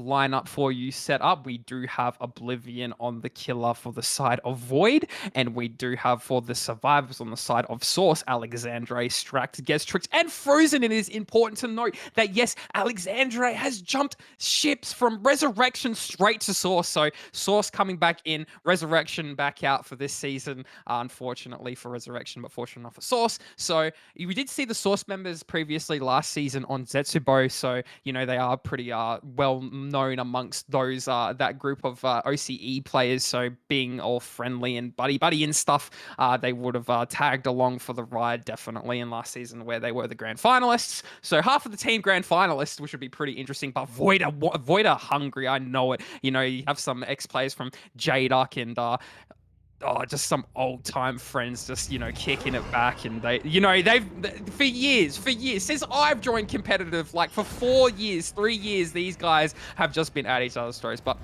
lineup for you set up. We do have Oblivion on the killer for the side of Void, and we do have for the survivors on the side of Source, Alexandre, Stract, Gestrix, and Frozen. It is important to note that yes, Alexandre has jumped ships from Resurrection straight to Source. So Source coming back in, Resurrection back out for this season. Unfortunately for Resurrection, but fortunate enough for Source. So we did see the Source members previously last season on Zetsubo. So they are pretty well known amongst those that group of OCE players. So being all friendly and buddy and stuff, they would have tagged along for the ride definitely in last season where they were the grand finalists. So half of the team grand finalists, which would be pretty interesting. But Void are hungry. I know it. You have some ex players from Jaduck and just some old time friends just kicking it back, and they've for years since I've joined competitive, like for 4 years 3 years, these guys have just been at each other's throats. But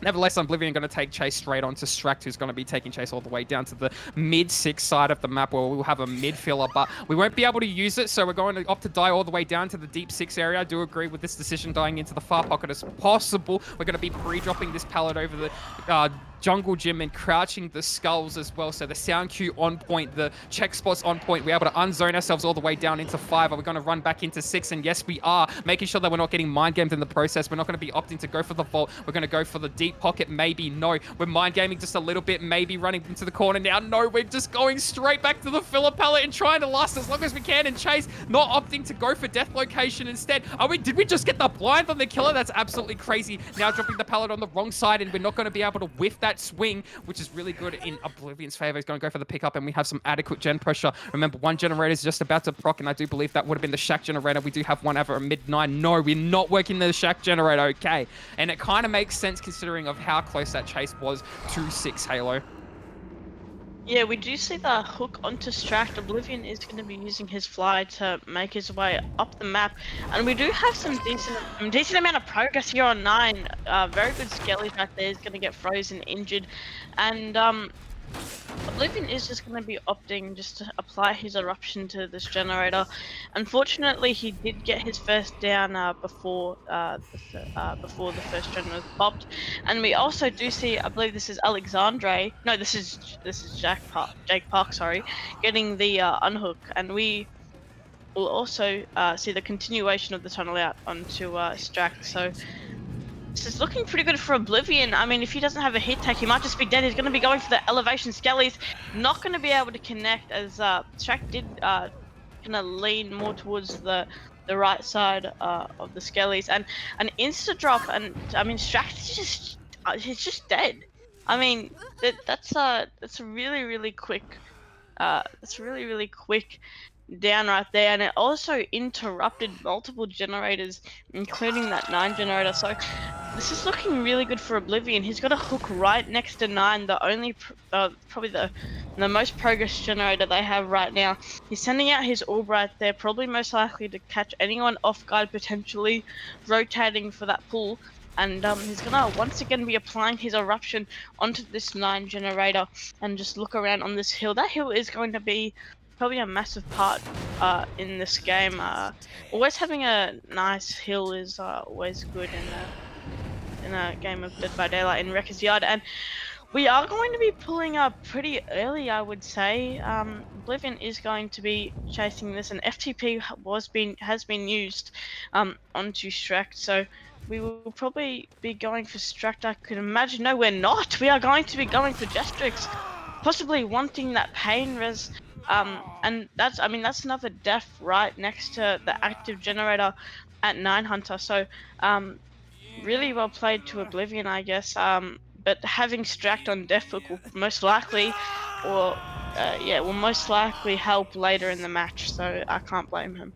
nevertheless, Oblivion going to take chase straight onto Stract, who's going to be taking chase all the way down to the mid-6 side of the map, where we'll have a mid-filler, but we won't be able to use it, so we're going to opt to die all the way down to the deep 6 area. I do agree with this decision, dying into the far pocket as possible. We're going to be pre-dropping this pallet over the jungle gym and crouching the skulls as well. So the sound cue on point, the check spots on point. We're able to unzone ourselves all the way down into 5. Are we going to run back into 6? And yes, we are, making sure that we're not getting mind gamed in the process. We're not going to be opting to go for the vault. We're going to go for the deep pocket. Maybe no. We're mind gaming just a little bit. Maybe running into the corner now. No, we're just going straight back to the filler pallet and trying to last as long as we can and chase. Not opting to go for death location instead. Did we just get the blind on the killer? That's absolutely crazy. Now dropping the pallet on the wrong side, and we're not going to be able to whiff that swing, which is really good in Oblivion's favor. He's going to go for the pickup, and we have some adequate gen pressure. Remember, one generator is just about to proc, and I do believe that would have been the Shack generator. We do have one over a mid-9. No, we're not working the Shack generator. Okay. And it kind of makes sense considering of how close that chase was to 6 Halo. Yeah, we do see the hook onto Stract. Oblivion is going to be using his fly to make his way up the map, and we do have some decent amount of progress here on 9. Very good skelly back there is going to get frozen, injured, and Oblivion is just going to be opting just to apply his eruption to this generator. Unfortunately, he did get his first down before the first gen was popped, and we also do see, I believe this is Alexandre. No, this is Jake Park, sorry, getting the unhook, and we will also see the continuation of the tunnel out onto Stract. So this is looking pretty good for Oblivion. I mean, if he doesn't have a hit take, he might just be dead. He's going to be going for the elevation skellies. Not going to be able to connect, as Stract did kind of lean more towards the right side of the skellies. And an insta drop, and I mean, Stract is just he's just dead. I mean, that's a really quick. That's really quick down right there, and it also interrupted multiple generators, including that 9 generator. So this is looking really good for Oblivion. He's got a hook right next to 9, the only probably the most progress generator they have right now. He's sending out his orb right there, probably most likely to catch anyone off guard, potentially rotating for that pull. And he's gonna once again be applying his eruption onto this 9 generator, and just look around on this hill. That hill is going to be probably a massive part in this game. Always having a nice hill is always good in a game of Dead by Daylight in Wrecker's Yard, and we are going to be pulling up pretty early, I would say. Oblivion is going to be chasing this, and FTP has been used onto Stract, so we will probably be going for Stract, I could imagine. No, we're not. We are going to be going for Gestrix, possibly wanting that pain res. And that's another death right next to the active generator at 9 Hunter. So really well played to Oblivion, I guess. But having Stract on death hook will most likely, will most likely help later in the match. So I can't blame him.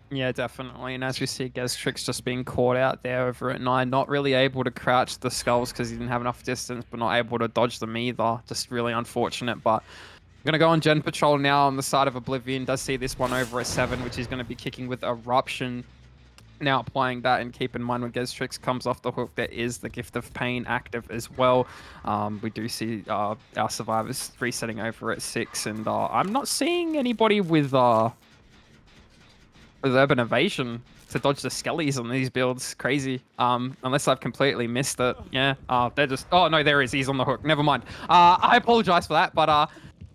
Yeah, definitely. And as we see, Gestrix just being caught out there over at 9, not really able to crouch the skulls because he didn't have enough distance, but not able to dodge them either. Just really unfortunate. But I'm going to go on Gen Patrol now on the side of Oblivion. Does see this one over at 7, which is going to be kicking with Eruption. Now applying that, and keep in mind when Gestrix comes off the hook, there is the Gift of Pain active as well. We do see our survivors resetting over at 6, and I'm not seeing anybody with Urban Evasion to dodge the skellies on these builds. Crazy. Unless I've completely missed it. Yeah. They're just. Oh no, there he is. He's on the hook. Never mind. I apologize for that, but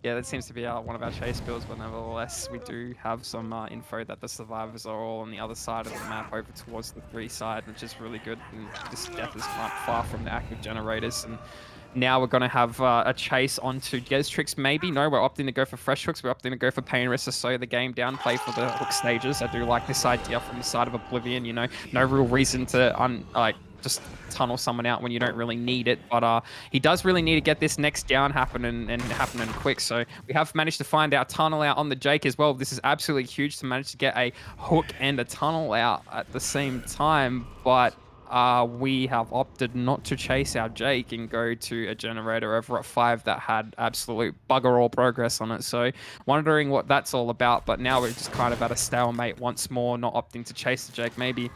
yeah, that seems to be one of our chase builds, but nevertheless, we do have some info that the survivors are all on the other side of the map over towards the 3 side, which is really good. And this death is not far from the active generators. And now we're going to have a chase onto Gez Tricks, maybe. No, we're opting to go for fresh hooks. We're opting to go for pain wrist to slow the game down, play for the hook stages. I do like this idea from the side of Oblivion, you know. No real reason to, just tunnel someone out when you don't really need it. But he does really need to get this next down happening and happening quick. So we have managed to find our tunnel out on the Jake as well. This is absolutely huge to manage to get a hook and a tunnel out at the same time. But we have opted not to chase our Jake and go to a generator over at 5 that had absolute bugger all progress on it. So wondering what that's all about. But now we're just kind of at a stalemate once more, not opting to chase the Jake. Maybe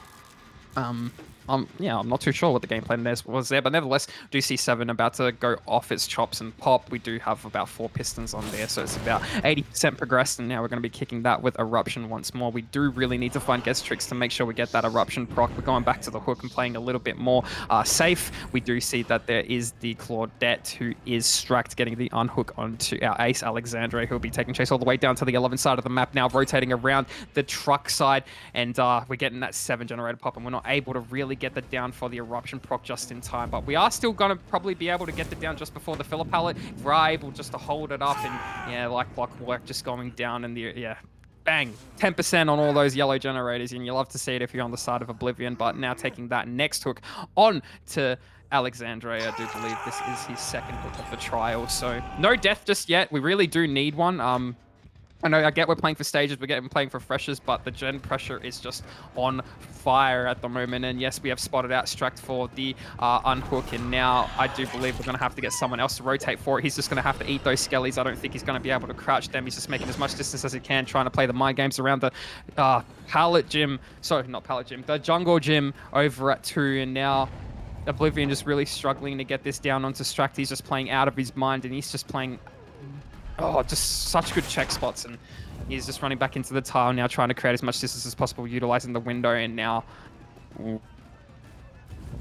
yeah, I'm not too sure what the game plan was there, but nevertheless, do see 7 about to go off its chops and pop. We do have about 4 pistons on there, so it's about 80% progressed, and now we're going to be kicking that with Eruption once more. We do really need to find guest tricks to make sure we get that Eruption proc. We're going back to the hook and playing a little bit more safe. We do see that there is the Claudette, who is Stract getting the unhook onto our ace, Alexandre, who will be taking chase all the way down to the 11 side of the map, now rotating around the truck side, and we're getting that 7 generator pop, and we're not able to really get the down for the Eruption proc just in time, but we are still going to probably be able to get the down just before the filler pallet if we're able just to hold it up. And yeah, like clockwork, just going down in the, yeah, bang, 10% on all those yellow generators, and you love to see it if you're on the side of Oblivion. But now taking that next hook on to Alexandre. I do believe this is his second hook of the trial, so no death just yet. We really do need one. I know, I get we're playing for stages, we're playing for freshers, but the gen pressure is just on fire at the moment. And yes, we have spotted out Stract for the unhook, and now I do believe we're going to have to get someone else to rotate for it. He's just going to have to eat those skellies. I don't think he's going to be able to crouch them. He's just making as much distance as he can, trying to play the mind games around the pallet gym. Sorry, not pallet gym, the jungle gym over at 2, and now Oblivion just really struggling to get this down onto Stract. He's just playing out of his mind, and he's just playing just such good check spots, and he's just running back into the tile now, trying to create as much distance as possible, utilizing the window. And now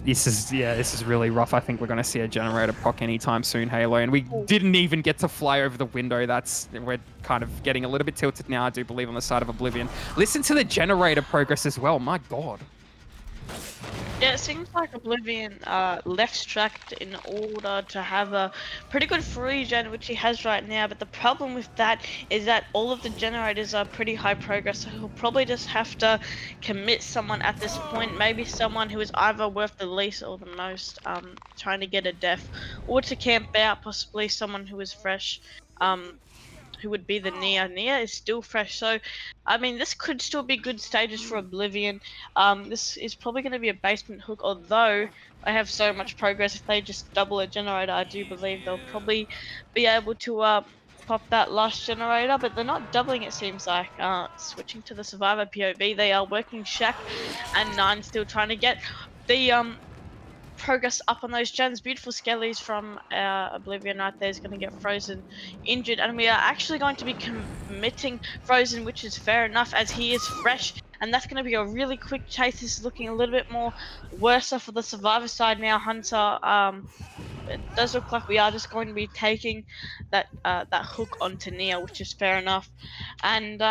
this is really rough. I think we're going to see a generator proc anytime soon, Halo, and we didn't even get to fly over the window. We're kind of getting a little bit tilted now, I do believe, on the side of Oblivion. Listen to the generator progress as well. My god. Yeah, it seems like Oblivion left Stract in order to have a pretty good free gen, which he has right now, but the problem with that is that all of the generators are pretty high progress, so he'll probably just have to commit someone at this point, maybe someone who is either worth the least or the most, trying to get a death, or to camp out, possibly someone who is fresh. Who would be the Nia. Nia is still fresh, so I mean this could still be good stages for Oblivion. This is probably going to be a basement hook, although I have so much progress. If they just double a generator, I do believe they'll probably be able to pop that last generator, but they're not doubling, it seems like. Switching to the Survivor POV, they are working Shaq and 9, still trying to get the progress up on those gens. Beautiful skellies from Oblivion right there is going to get Frozen injured, and we are actually going to be committing Frozen, which is fair enough as he is fresh, and that's going to be a really quick chase. This is looking a little bit more worse for the Survivor side now. Hunter, it does look like we are just going to be taking that hook onto Nia, which is fair enough. And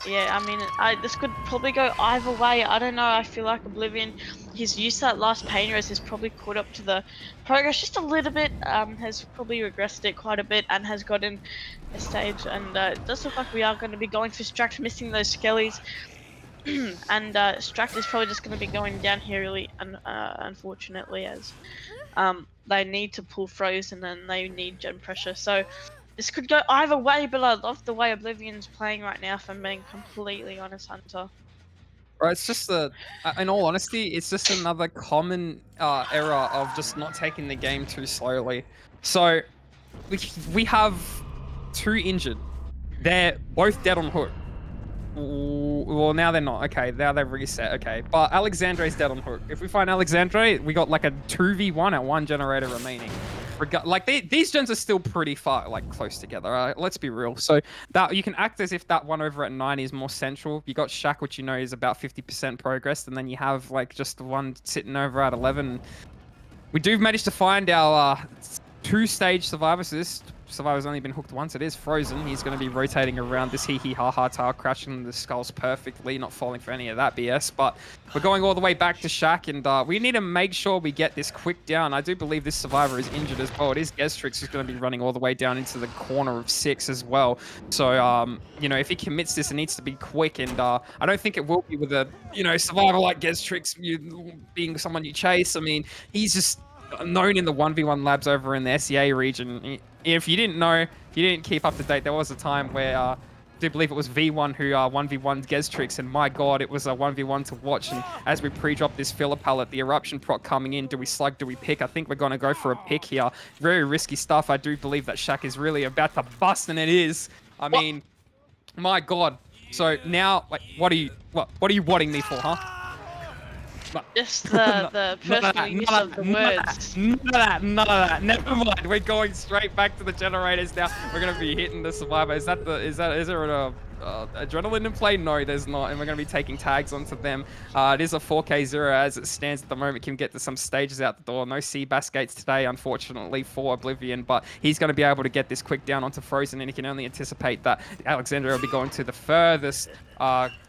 yeah, I mean, this could probably go either way. I don't know. I feel like Oblivion, his use that last pain res has probably caught up to the progress just a little bit. Has probably regressed it quite a bit and has gotten a stage. And it does look like we are going to be going for Stract, missing those skellies. And Stract is probably just going to be going down here, really, unfortunately, as they need to pull Frozen and they need gen pressure. So this could go either way, but I love the way Oblivion's playing right now, if I'm being completely honest, Hunter. Right, it's just in all honesty, it's just another common error of just not taking the game too slowly. So we have 2 injured. They're both dead on hook. Well, now they're not. Okay, now they've reset. Okay, but Alexandre's dead on hook. If we find Alexandre, we got like a 2v1 at 1 generator remaining. Like these gens are still pretty far, like close together. Let's be real. So that you can act as if that one over at 9 is more central. You got Shaq, which you know is about 50% progress, and then you have like just the one sitting over at 11. We do manage to find our two-stage survivor. So this survivor's only been hooked once. It is frozen. He's going to be rotating around this hee-hee-ha-ha tile, crashing the skulls perfectly, not falling for any of that BS. But we're going all the way back to Shaq, and we need to make sure we get this quick down. I do believe this survivor is injured as well. It is Gestrix who's going to be running all the way down into the corner of 6 as well. So, you know, if he commits this, it needs to be quick, and I don't think it will be with a, you know, survivor like Gestrix being someone you chase. I mean, he's just known in the 1v1 labs over in the SEA region. If you didn't know, if you didn't keep up to date, there was a time where I do believe it was V1 who 1v1 Gestrix, and my god, it was a 1v1 to watch. And as we pre-drop this filler pallet, the eruption proc coming in, do we slug, do we pick? I think we're going to go for a pick here. Very risky stuff. I do believe that Shaq is really about to bust, and it is. I mean, my god. So now, like, what are you wanting me for, huh? Just the personal use of the words. None of that. Never mind. We're going straight back to the generators now. We're gonna be hitting the survivor. Is there an adrenaline in play? No, there's not. And we're gonna be taking tags onto them. It is a 4K0 as it stands at the moment. Can get to some stages out the door. No Seabass gates today, unfortunately, for Oblivion, but he's gonna be able to get this quick down onto Frozen, and he can only anticipate that Alexandria will be going to the furthest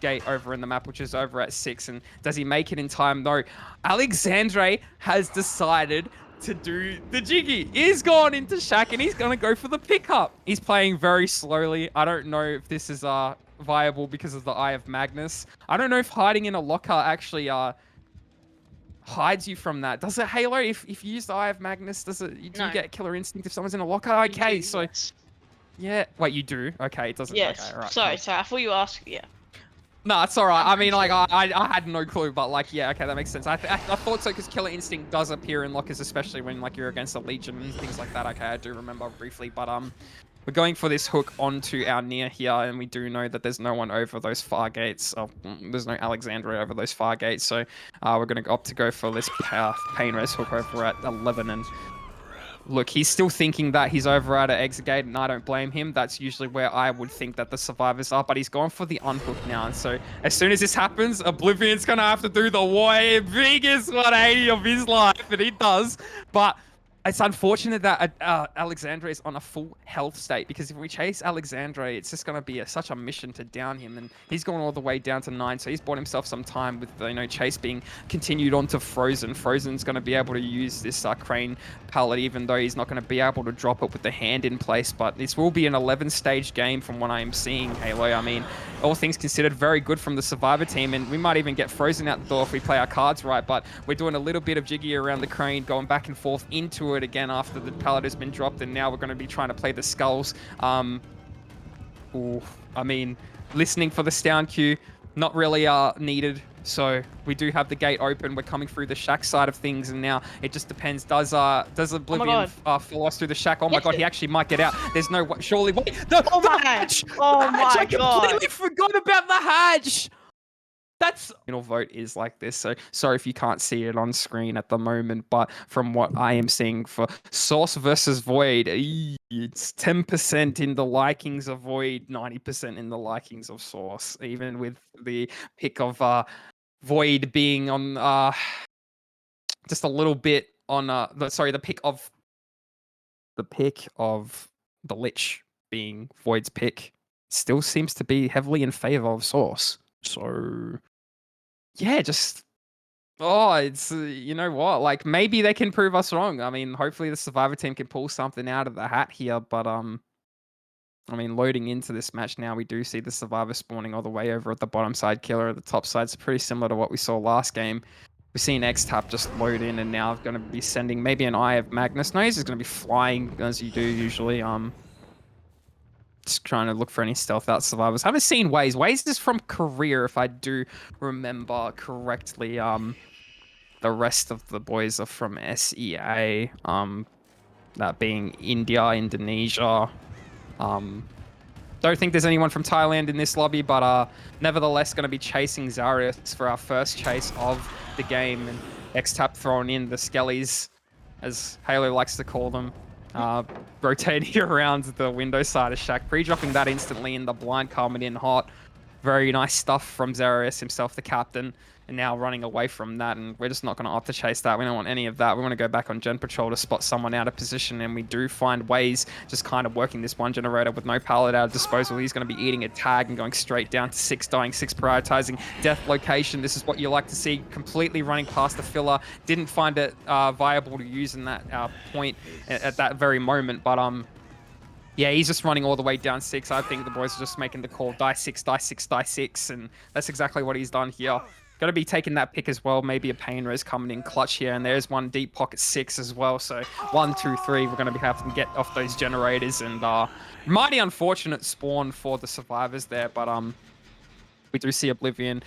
gate over in the map, which is over at 6. And does he make it in time? No. Alexandre has decided to do the jiggy. He's gone into Shaq, and he's going to go for the pickup. He's playing very slowly. I don't know if this is viable because of the Eye of Magnus. I don't know if hiding in a locker actually hides you from that. Does it, Halo? If you use the Eye of Magnus, do you get Killer Instinct if someone's in a locker? Okay, so yes. Yeah. Wait, you do? Okay, it doesn't. Yes. Okay, all right, sorry, cool. sorry. I thought you asked. Yeah. No, it's all right. I mean, like, I had no clue, but like, yeah, okay, that makes sense. I thought so because Killer Instinct does appear in lockers, especially when like you're against a Legion and things like that. Okay, I do remember briefly, but we're going for this hook onto our near here, and we do know that there's no one over those far gates. Oh, there's no Alexandria over those far gates, so we're going to opt to go for this pain res hook over at 11. And look, he's still thinking that he's over at an exit gate, and I don't blame him. That's usually where I would think that the survivors are, but he's gone for the unhook now. And so as soon as this happens, Oblivion's going to have to do the biggest 180 of his life, and he does. But it's unfortunate that Alexandre is on a full health state, because if we chase Alexandre, it's just going to be such a mission to down him, and he's gone all the way down to 9, so he's bought himself some time with the, chase being continued on to Frozen. Frozen's going to be able to use this crane pallet, even though he's not going to be able to drop it with the hand in place, but this will be an 11-stage game from what I am seeing, Halo. I mean, all things considered, very good from the Survivor team, and we might even get Frozen out the door if we play our cards right, but we're doing a little bit of jiggy around the crane, going back and forth into it again after the pallet has been dropped, and now we're going to be trying to play the skulls. I mean, listening for the down cue, not really needed. So we do have the gate open. We're coming through the Shack side of things, and now it just depends. Does Oblivion follow us through the Shack? Oh my god, he actually might get out. There's no way. Surely, wait. The hatch! Oh my god. I completely forgot about the hatch! That's final vote is like this, so sorry if you can't see it on screen at the moment, but from what I am seeing for Source versus Void, it's 10% in the likings of Void, 90% in the likings of Source, even with the pick of Void being on just a little bit on the pick of the Lich being Void's pick still seems to be heavily in favor of Source. So, yeah, just, it's, you know what, like, maybe they can prove us wrong. I mean, hopefully the Survivor team can pull something out of the hat here, but, I mean, loading into this match now, we do see the Survivor spawning all the way over at the bottom side. Killer at the top side. It's pretty similar to what we saw last game. We've seen X-Tap just load in, and now going to be sending maybe an Eye of Magnus. No, he's just going to be flying, as you do usually. Just trying to look for any stealth out survivors. Haven't seen Waze. Waze is from Korea, if I do remember correctly. The rest of the boys are from SEA. That being India, Indonesia. Don't think there's anyone from Thailand in this lobby, but nevertheless going to be chasing Zarius for our first chase of the game. And X-Tap throwing in the Skellies. as Halo likes to call them, uh, rotating around the window side of Shack, pre-dropping that instantly in the blind, coming in hot. Very nice stuff from Zarius himself, the captain, and now running away from that. And we're just not going to opt to chase that. We don't want any of that. We want to go back on Gen Patrol to spot someone out of position. And we do find ways just kind of working this one generator with no pallet out of disposal. He's going to be eating a tag and going straight down to 6, dying 6, prioritizing death location. This is what you like to see, completely running past the filler. Didn't find it viable to use in that point at that very moment. But yeah, he's just running all the way down 6. I think the boys are just making the call, die 6, die 6, die 6, and that's exactly what he's done here. Got to be taking that pick as well. Maybe a pain res coming in clutch here, and there's one deep pocket 6 as well. So 1, 2, 3, we're going to be having to get off those generators, and mighty unfortunate spawn for the survivors there, but we do see Oblivion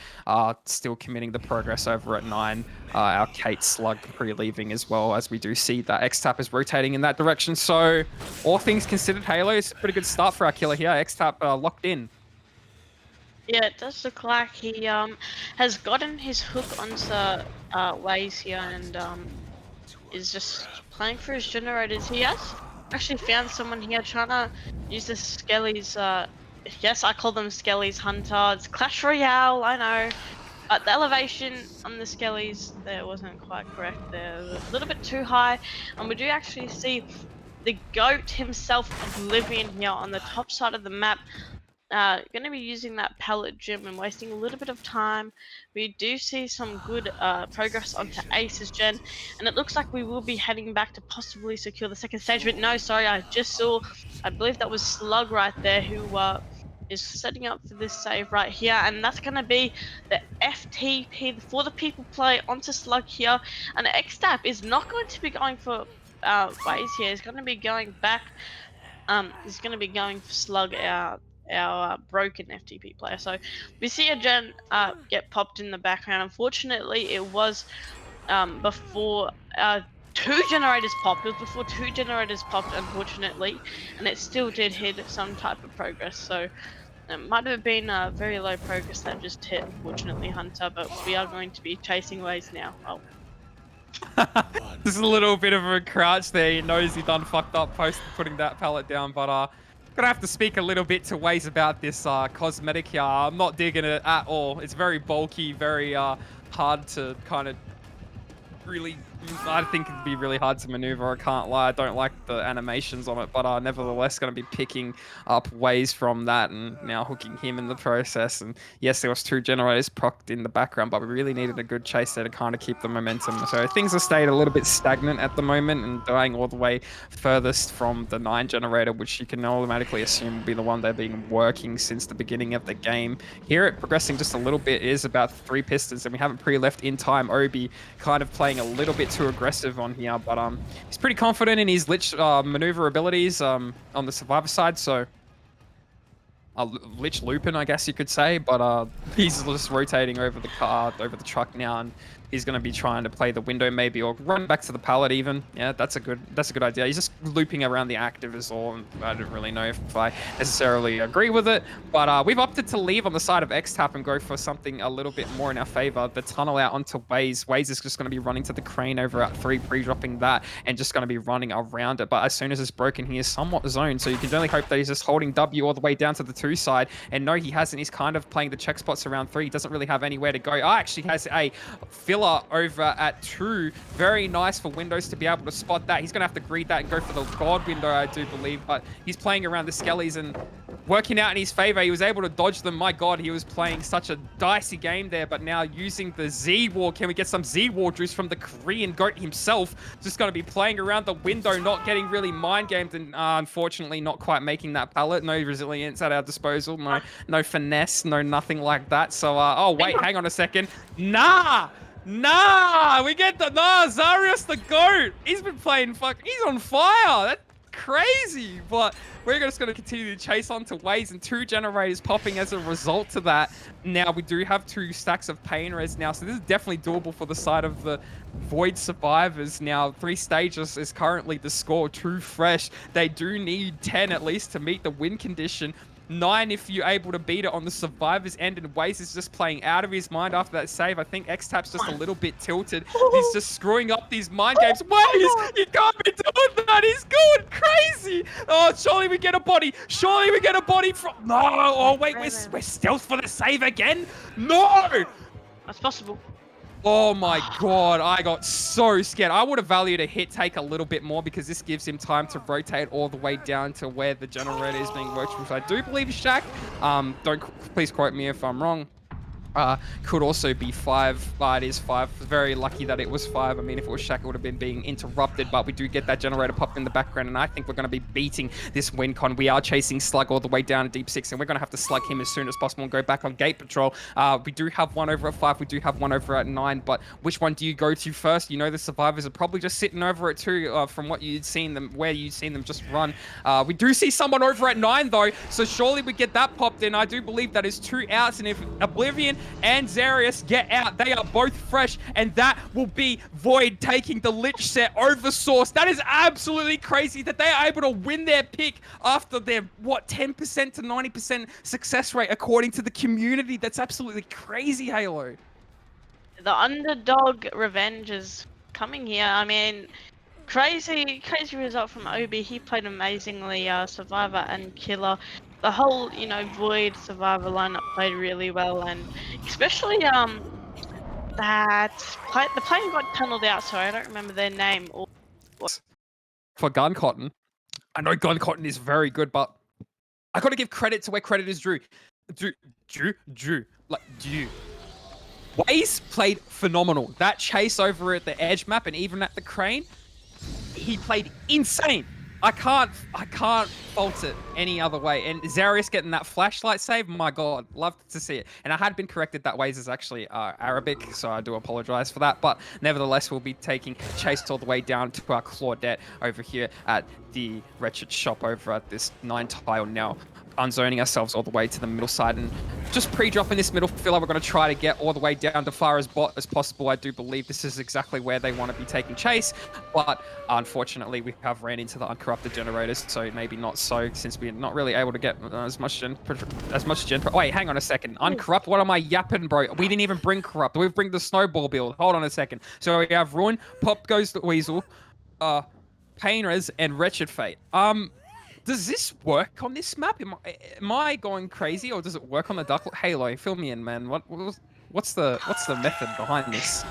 still committing the progress over at 9. Our Kate Slug pre-leaving as well, as we do see that X-Tap is rotating in that direction. So all things considered, Halo is a pretty good start for our killer here. X-Tap locked in. Yeah, it does look like he has gotten his hook onto Waze here and is just playing for his generators. He has actually found someone here trying to use the Skelly's yes, I call them Skelly's Hunter. It's Clash Royale, I know. But the elevation on the Skellies there wasn't quite correct. They're a little bit too high. And we do actually see the GOAT himself, Oblivion, here on the top side of the map. Going to be using that pallet gym and wasting a little bit of time. We do see some good progress onto Ace's gen, and it looks like we will be heading back to possibly secure the second stage. But no, sorry, I just saw, I believe that was Slug right there who is setting up for this save right here, and that's going to be the FTP for the people play onto Slug here, and X-Tap is not going to be going for Waze here. He's going to be going back. He's going to be going for Slug, our broken FTP player. So we see a gen get popped in the background. Unfortunately, it was before 2 generators popped. It was before 2 generators popped, unfortunately, and it still did hit some type of progress. So it might have been very low progress that just hit, unfortunately, Hunter, but we are going to be chasing Waze now. Oh. Just a little bit of a crouch there. He knows he done fucked up post putting that pallet down, but gonna have to speak a little bit to Waze about this cosmetic here. I'm not digging it at all. It's very bulky, very hard to kind of really, I think it'd be really hard to maneuver. I can't lie. I don't like the animations on it, but nevertheless going to be picking up Waze from that and now hooking him in the process. And yes, there was 2 generators procced in the background, but we really needed a good chase there to kind of keep the momentum. So things have stayed a little bit stagnant at the moment and dying all the way furthest from the 9 generator, which you can automatically assume will be the one they've been working since the beginning of the game. Here it progressing just a little bit is about 3 pistons, and we haven't pre-left in time. Obi kind of playing a little bit too aggressive on here, but he's pretty confident in his lich maneuver abilities on the survivor side, so lich looping, I guess you could say, but he's just rotating over the car, over the truck now, and he's going to be trying to play the window maybe, or run back to the pallet even. Yeah, that's a good idea. He's just looping around the active is all, and I don't really know if I necessarily agree with it, but we've opted to leave on the side of X-Tap and go for something a little bit more in our favor. The tunnel out onto Waze. Waze is just going to be running to the crane over at 3, pre-dropping that, and just going to be running around it, but as soon as it's broken, he is somewhat zoned, so you can only hope that he's just holding W all the way down to the 2 side, and no, he hasn't. He's kind of playing the check spots around 3. He doesn't really have anywhere to go. Actually has a filler over at 2. Very nice for Windows to be able to spot that. He's going to have to greed that and go for the God window, I do believe, but he's playing around the Skellies and working out in his favor. He was able to dodge them. My God, he was playing such a dicey game there, but now using the Z-War. Can we get some Z-War juice from the Korean GOAT himself? Just going to be playing around the window, not getting really mind-gamed, and unfortunately not quite making that pallet. No resilience at our disposal. No finesse, no nothing like that. So, oh, wait, hang on a second. Nah, we get the, Zarius the GOAT. He's been playing he's on fire. That's crazy, but we're just going to continue to chase on to Waze, and 2 generators popping as a result to that. Now we do have 2 stacks of pain res now, so this is definitely doable for the side of the Void survivors. Now 3 stages is currently the score. True fresh. They do need 10 at least to meet the win condition. 9 if you're able to beat it on the survivor's end, and Waze is just playing out of his mind after that save. I think X-Tap's just a little bit tilted. He's just screwing up these mind games. Waze, you can't be doing that. He's going crazy. Oh, surely we get a body. Surely we get a body from... No. Oh, wait, we're stealth for the save again? No. That's possible. Oh my god, I got so scared. I would have valued a hit take a little bit more because this gives him time to rotate all the way down to where the generator is being worked, which I do believe is Shaq. Don't please quote me if I'm wrong. Could also be 5, but it is 5. Very lucky that it was 5. I mean, if it was Shaq, it would have been being interrupted, but we do get that generator pop in the background, and I think we're going to be beating this win con. We are chasing Slug all the way down to Deep 6, and we're going to have to slug him as soon as possible and go back on Gate Patrol. We do have one over at 5. We do have one over at 9, but which one do you go to first? You know the survivors are probably just sitting over at 2 from what you'd seen them, where you'd seen them just run. We do see someone over at 9, though, so surely we get that popped in. I do believe that is 2 outs, and if Oblivion and Zarius get out, they are both fresh, and that will be Void taking the Lich set over Source. That is absolutely crazy that they are able to win their pick after their, what, 10% to 90% success rate according to the community. That's absolutely crazy, Halo. The underdog revenge is coming here. I mean, crazy result from Obi. He played amazingly, Survivor and Killer. The whole, Void Survivor lineup played really well, and especially the plane got tunneled out. Sorry, I don't remember their name. For Gun Cotton, I know Gun Cotton is very good, but I got to give credit to where credit is due. Due. Waze played phenomenal. That chase over at the edge map and even at the crane, he played insane. I can't fault it any other way. And Zarius getting that flashlight save, my god, loved to see it. And I had been corrected that Waze is actually Arabic, so I do apologize for that. But nevertheless, we'll be taking chase all the way down to our Claudette over here at the Wretched shop over at this 9 tile now. Unzoning ourselves all the way to the middle side and just pre-dropping this middle filler. We're going to try to get all the way down to far as bot as possible. I do believe this is exactly where they want to be taking chase, but unfortunately we have ran into the uncorrupted generators, so maybe not so, since we're not really able to get as much gen. Wait, hang on a second. Uncorrupt? What am I yapping, bro? We didn't even bring corrupt. We bring the snowball build. Hold on a second. So we have Ruin, Pop Goes the Weasel, Painers, and Wretched Fate. Does this work on this map? Am I going crazy, or does it work on the Duck? Halo, fill me in, man. What's the method behind this?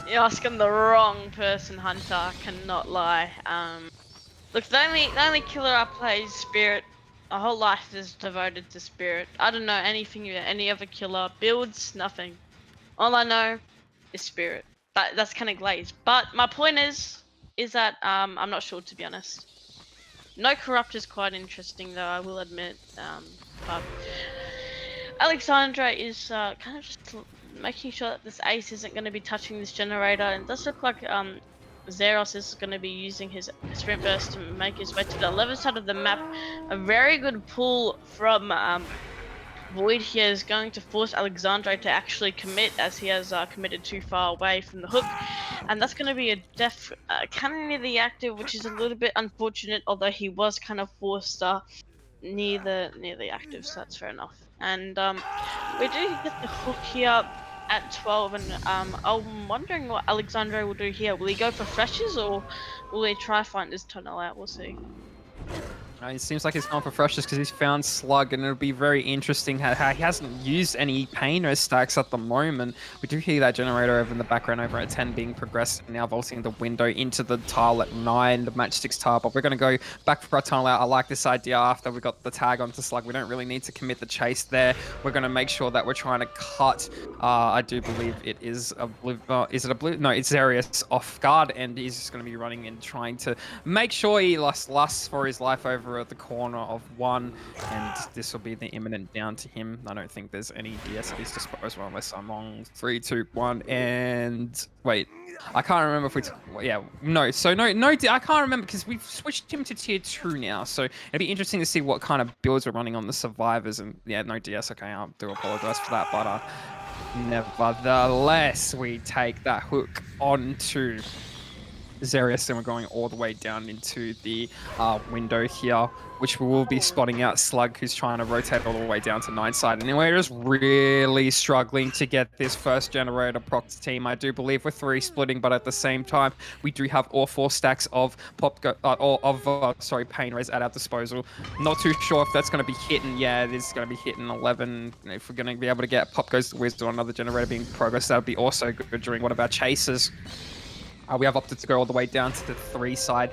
You're asking the wrong person, Hunter. I cannot lie. Look, the only killer I play is Spirit. My whole life is devoted to Spirit. I don't know anything about any other killer. Builds, nothing. All I know is Spirit. That's kind of glazed. But my point is that I'm not sure, to be honest. No corrupt is quite interesting, though, I will admit. But Alexandra is kind of just making sure that this ace isn't going to be touching this generator, and it does look like Zeros is going to be using his sprint burst to make his way to the left side of the map. A very good pull from Void here is going to force Alexandre to actually commit, as he has committed too far away from the hook, and that's going to be a def kind of near the active, which is a little bit unfortunate, although he was kind of forced near the active, so that's fair enough. And we do get the hook here at 12, and I'm wondering what Alexandre will do here. Will he go for flashes, or will he try find his tunnel out? We'll see. It seems like he's gone for freshness because he's found Slug, and it'll be very interesting how he hasn't used any Painter stacks at the moment. We do hear that generator over in the background over at 10 being progressed, and now vaulting the window into the tile at 9, the matchsticks tile. But we're going to go back for our tunnel out. I like this idea after we got the tag onto Slug. We don't really need to commit the chase there. We're going to make sure that we're trying to cut, I do believe it is is it a blue? No, it's Zarius off guard, and he's just going to be running and trying to make sure he lusts for his life over at the corner of 1, and this will be the imminent down to him. I don't think there's any DSPs disposable unless I'm wrong. 3, 2, 1, and wait, I can't remember if we I can't remember because we've switched him to tier 2 now, so it'd be interesting to see what kind of builds we're running on the survivors. And yeah, no DS. Okay, I do apologize for that, but nevertheless we take that hook onto Zarius, and we're going all the way down into the window here, which we will be spotting out Slug, who's trying to rotate all the way down to 9 side. And we're just really struggling to get this first generator proc team. I do believe we're 3 splitting, but at the same time, we do have all 4 stacks of pain res at our disposal. Not too sure if that's going to be hitting. Yeah, it is going to be hitting 11. If we're going to be able to get Pop Goes the Wizard or another generator being progress, that would be also good during one of our chases. We have opted to go all the way down to the 3 side.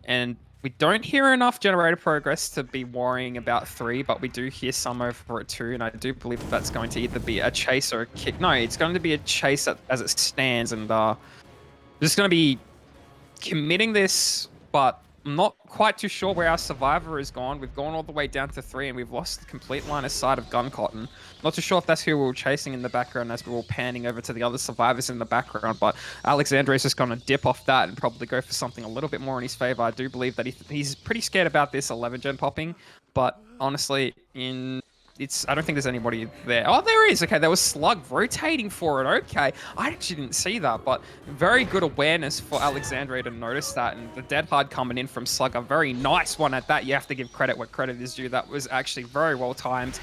And we don't hear enough generator progress to be worrying about 3, but we do hear some over at 2, and I do believe that that's going to either be a chase or a kick. No, it's going to be a chase as it stands, and just going to be committing this, but I'm not quite too sure where our survivor has gone. We've gone all the way down to 3, and we've lost the complete line of sight of Gun Cotton. Not too sure if that's who we were chasing in the background as we were all panning over to the other survivors in the background, but Alexandre is just going to dip off that and probably go for something a little bit more in his favor. I do believe that he's pretty scared about this 11 gen popping, but honestly, I don't think there's anybody there. Oh, there is. Okay, there was Slug rotating for it. Okay, I actually didn't see that, but very good awareness for Alexandre to notice that. And the dead hard coming in from Slug, a very nice one at that. You have to give credit where credit is due. That was actually very well timed.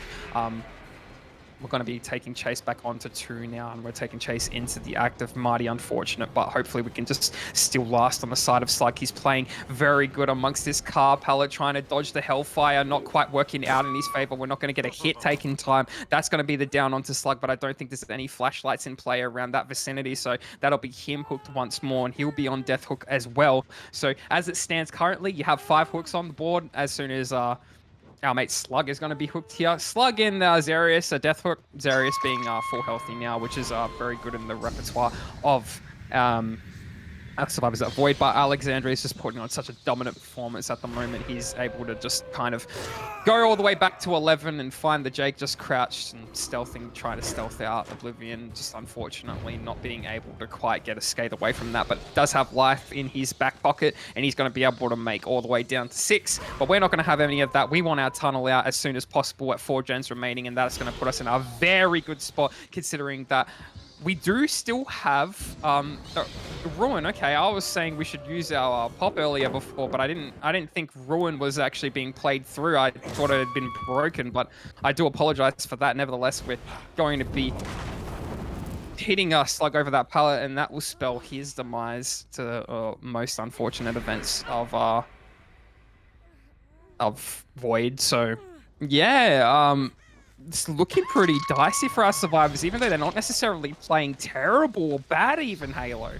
We're going to be taking Chase back onto 2 now, and we're taking Chase into the active. Mighty unfortunate, but hopefully we can just still last on the side of Slug. He's playing very good amongst this car pallet, trying to dodge the Hellfire, not quite working out in his favor. We're not going to get a hit taking time. That's going to be the down onto Slug, but I don't think there's any flashlights in play around that vicinity, so that'll be him hooked once more, and he'll be on death hook as well. So as it stands currently, you have 5 hooks on the board. As soon as our mate Slug is going to be hooked here. Slug and Zarius, a death hook. Zarius being full healthy now, which is very good in the repertoire of survivors that void. But Alexandre is just putting on such a dominant performance at the moment. He's able to just kind of go all the way back to 11 and find the Jake just crouched and stealthing, trying to stealth out Oblivion, just unfortunately not being able to quite get a skate away from that, but does have life in his back pocket, and he's going to be able to make all the way down to 6. But we're not going to have any of that. We want our tunnel out as soon as possible at 4 gens remaining, and that's going to put us in a very good spot, considering that we do still have Ruin. Okay, I was saying we should use our pop earlier before, but I didn't think Ruin was actually being played through. I thought it had been broken, but I do apologize for that. Nevertheless, we're going to be hitting a Slug over that pallet, and that will spell his demise to most unfortunate events of Void. So yeah, it's looking pretty dicey for our survivors, even though they're not necessarily playing terrible or bad even, Halo.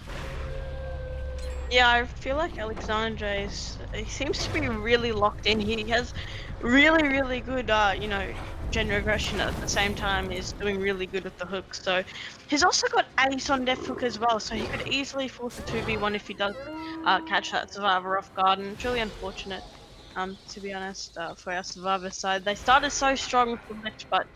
Yeah, I feel like Alexandre he seems to be really locked in. He has really good, gen regression at the same time. Is doing really good with the hook. So he's also got Ace on death hook as well. So he could easily force a 2v1 if he does catch that survivor off guard. And it's really unfortunate, to be honest, for our survivor side. They started so strong with the match, but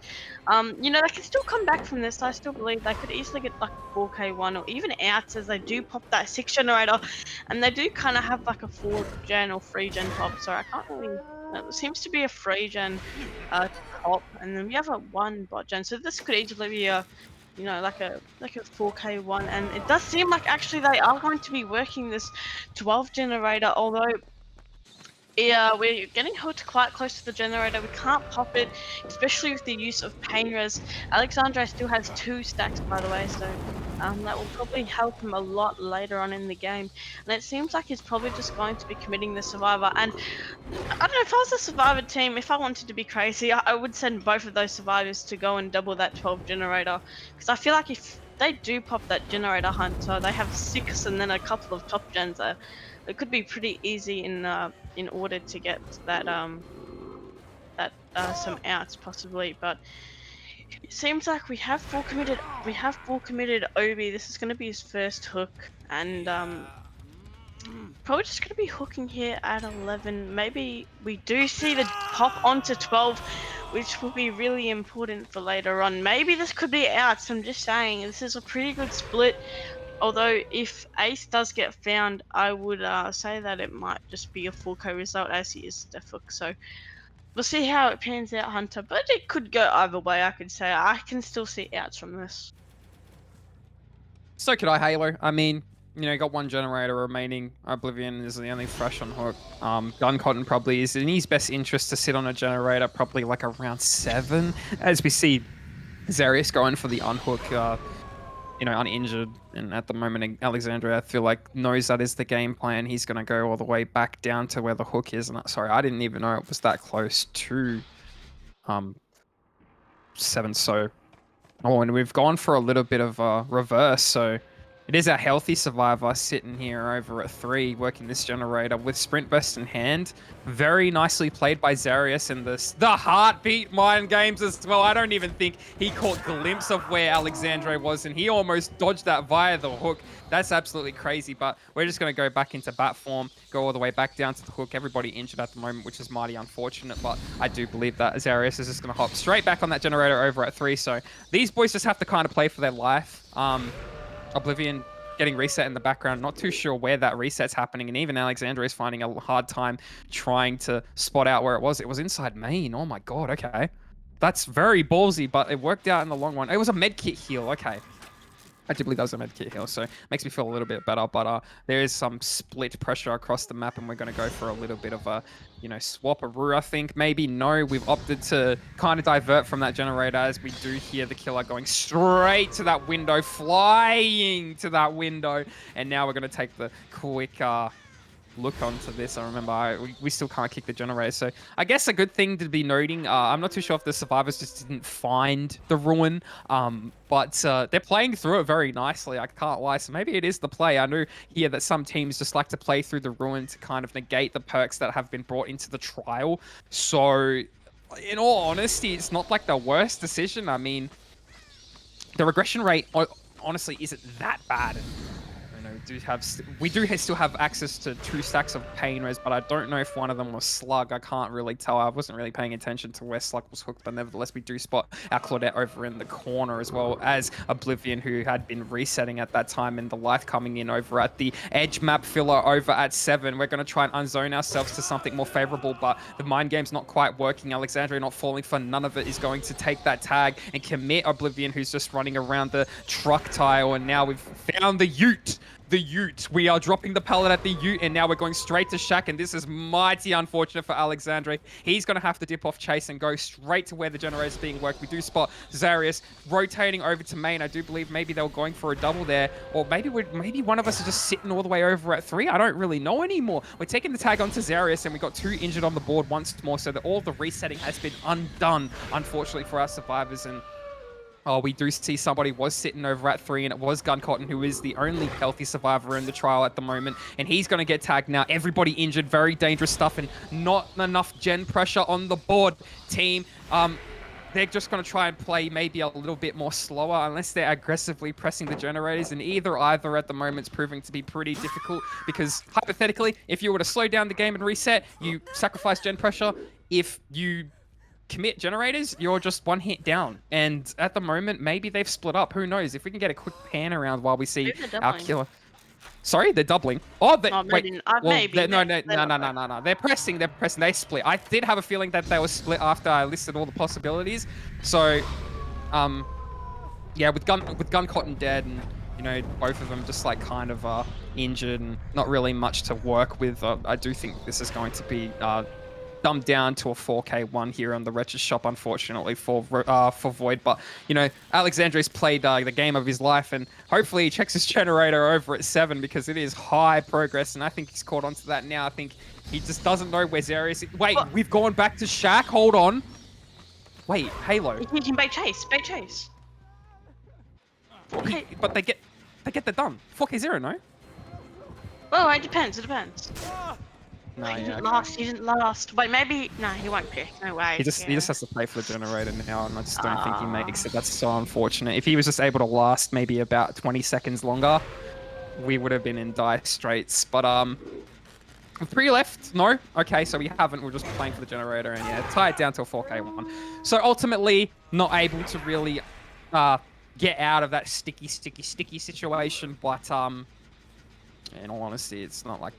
they can still come back from this. I still believe they could easily get like a 4k1 or even outs, as they do pop that 6 generator, and they do kind of have like a 4 gen or 3 gen pop. So I can't really. It seems to be a 3 gen top, and then we have a 1 bot gen. So this could easily be a like a 4k1, and it does seem like actually they are going to be working this 12 generator, although yeah, we're getting hooked quite close to the generator. We can't pop it, especially with the use of pain res. Alexandre still has 2 stacks, by the way, so that will probably help him a lot later on in the game. And it seems like he's probably just going to be committing the survivor. And I don't know, if I was a survivor team, if I wanted to be crazy, I would send both of those survivors to go and double that 12 generator. Because I feel like if they do pop that generator hunter, they have 6 and then a couple of top gens. It could be pretty easy in order to get that some outs possibly, but it seems like we have full committed Obi. This is going to be his first hook, and probably just going to be hooking here at 11. Maybe we do see the pop onto 12, which will be really important for later on. Maybe this could be outs. I'm just saying, this is a pretty good split. Although if Ace does get found, I would say that it might just be a 4k result, as he is death hook. So we'll see how it pans out, Hunter. But it could go either way, I could say. I can still see outs from this. So could I, Halo. I mean, got one generator remaining. Oblivion is the only fresh on hook. Gun Cotton probably is in his best interest to sit on a generator, probably like around 7, as we see Zarius going for the unhook, uninjured. And at the moment, Alexandria, I feel like, knows that is the game plan. He's going to go all the way back down to where the hook is. And sorry, I didn't even know it was that close to um 7. So, oh, and we've gone for a little bit of a reverse. So it is a healthy survivor sitting here over at 3, working this generator with sprint burst in hand. Very nicely played by Zarius, and the heartbeat mind games as well. I don't even think he caught glimpse of where Alexandre was, and he almost dodged that via the hook. That's absolutely crazy, but we're just going to go back into bat form, go all the way back down to the hook. Everybody injured at the moment, which is mighty unfortunate, but I do believe that Zarius is just going to hop straight back on that generator over at 3. So these boys just have to kind of play for their life. Oblivion getting reset in the background. Not too sure where that reset's happening. And even Alexandria is finding a hard time trying to spot out where it was. It was inside main. Oh my god, okay. That's very ballsy, but it worked out in the long run. It was a medkit heal, okay. I do believe that was a medkit heal, so it makes me feel a little bit better. But there is some split pressure across the map, and we're going to go for a little bit of a, swap-a-roo, I think. Maybe no, we've opted to kind of divert from that generator, as we do hear the killer going straight to that window, flying to that window. And now we're going to take the quick look onto this. I remember we still can't kick the generator, so I guess a good thing to be noting. I'm not too sure if the survivors just didn't find the ruin, but they're playing through it very nicely, I can't lie. So maybe it is the play. I know here that some teams just like to play through the ruin to kind of negate the perks that have been brought into the trial. So in all honesty, it's not like the worst decision. I mean, the regression rate honestly isn't that bad. We do still have access to 2 stacks of pain res, but I don't know if one of them was Slug. I can't really tell. I wasn't really paying attention to where Slug was hooked, but nevertheless, we do spot our Claudette over in the corner, as well as Oblivion, who had been resetting at that time, and the life coming in over at the edge map filler over at 7. We're going to try and unzone ourselves to something more favorable, but the mind game's not quite working. Alexandria not falling for none of it, is going to take that tag and commit Oblivion, who's just running around the truck tile, and now we've found the Ute. The Ute. We are dropping the pallet at the Ute, and now we're going straight to Shaq, and this is mighty unfortunate for Alexandre. He's going to have to dip off Chase and go straight to where the generator is being worked. We do spot Zarius rotating over to main. I do believe maybe they were going for a double there, or maybe one of us is just sitting all the way over at 3. I don't really know anymore. We're taking the tag onto Zarius, and we got 2 injured on the board once more, so that all the resetting has been undone, unfortunately, for our survivors. And oh, we do see somebody was sitting over at 3, and it was Gun Cotton, who is the only healthy survivor in the trial at the moment. And he's going to get tagged now. Everybody injured. Very dangerous stuff, and not enough gen pressure on the board, team. They're just going to try and play maybe a little bit more slower, unless they're aggressively pressing the generators. And either at the moment is proving to be pretty difficult, because hypothetically, if you were to slow down the game and reset, you sacrifice gen pressure. If you commit generators, you're just 1 hit down. And at the moment, maybe they've split up. Who knows? If we can get a quick pan around while we see our killer. Sorry, they're doubling. Oh, wait. Maybe. No. They're pressing. They split. I did have a feeling that they were split after I listed all the possibilities. So, yeah, with Gun Cotton dead, and both of them just like kind of injured and not really much to work with, I do think this is going to be dumbed down to a 4K 1 here on the Wretched Shop, unfortunately, for Void. But, Alexandre's played the game of his life, and hopefully he checks his generator over at 7, because it is high progress, and I think he's caught onto that now. I think he just doesn't know where Zarius is. Wait, we've gone back to Shaq. Hold on. Wait, Halo. You can bait Chase. Okay. But they get the done. 4K0, no? Well, it depends. No, he didn't last. Wait, maybe... No, he won't pick. No way. He just has to play for the generator now, and I just don't think he makes it. That's so unfortunate. If he was just able to last maybe about 20 seconds longer, we would have been in dire straits. But, 3 left? No? Okay, so we haven't. We're just playing for the generator, and yeah, tie it down to a 4K1. So ultimately, not able to really get out of that sticky situation, but in all honesty, it's not like...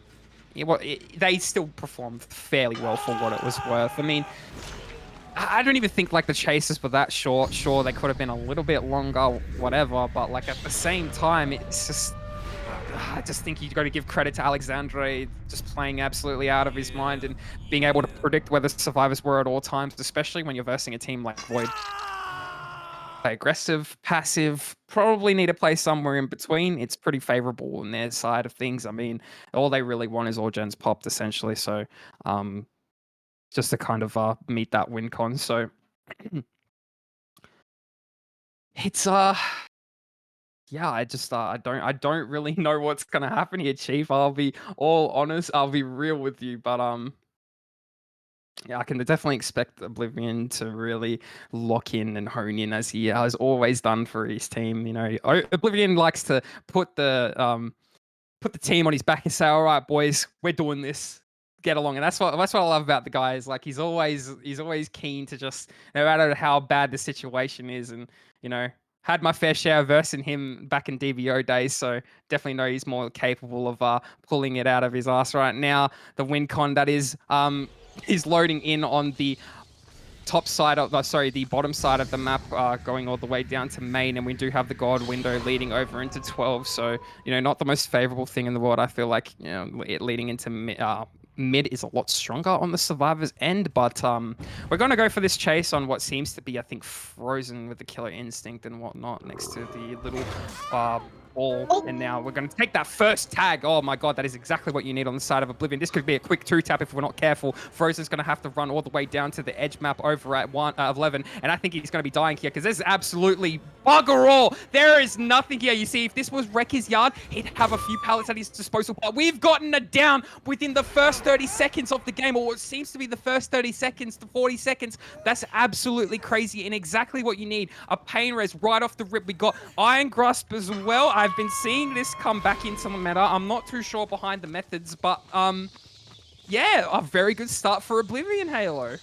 they still performed fairly well for what it was worth. I mean, I don't even think like the chases were that short. Sure, they could have been a little bit longer, whatever. But like at the same time, it's just I just think you got to give credit to Alexandre just playing absolutely out of his mind and being able to predict where the survivors were at all times, especially when you're versing a team like Void. Aggressive, passive, probably need to play somewhere in between. It's pretty favorable on their side of things. I mean, all they really want is all gens popped essentially. So just to kind of meet that win con. So it's yeah, I don't really know what's gonna happen here, Chief. I'll be all honest. I'll be real with you, but yeah, I can definitely expect Oblivion to really lock in and hone in as he has always done for his team. You know, Oblivion likes to put the team on his back and say, "All right, boys, we're doing this. Get along." And that's what I love about the guy is like he's always keen to just no matter how bad the situation is, and you know. Had my fair share of versing him back in DVO days, so definitely know he's more capable of pulling it out of his ass right now. The win con that is loading in on the top side of, sorry, the bottom side of the map, going all the way down to main, and we do have the god window leading over into 12. So not the most favorable thing in the world. I feel like it leading into mid is a lot stronger on the survivors end, but we're going to go for this chase on what seems to be, I think, Frozen with the killer instinct and whatnot next to the little ball. And now we're going to take that first tag. Oh my god, that is exactly what you need on the side of Oblivion. This could be a quick 2-tap if we're not careful. Frozen's going to have to run all the way down to the edge map over at 11, and I think he's going to be dying here because there's absolutely bugger all. There is nothing here. You see, if this was Wrecker's yard, he'd have a few pallets at his disposal, but we've gotten it down within the first 30 seconds of the game, or what seems to be the first 30 seconds to 40 seconds. That's absolutely crazy and exactly what you need. A pain res right off the rip. We got Iron Grasp as well. I've been seeing this come back into the meta. I'm not too sure behind the methods, but yeah, a very good start for Oblivion Halo.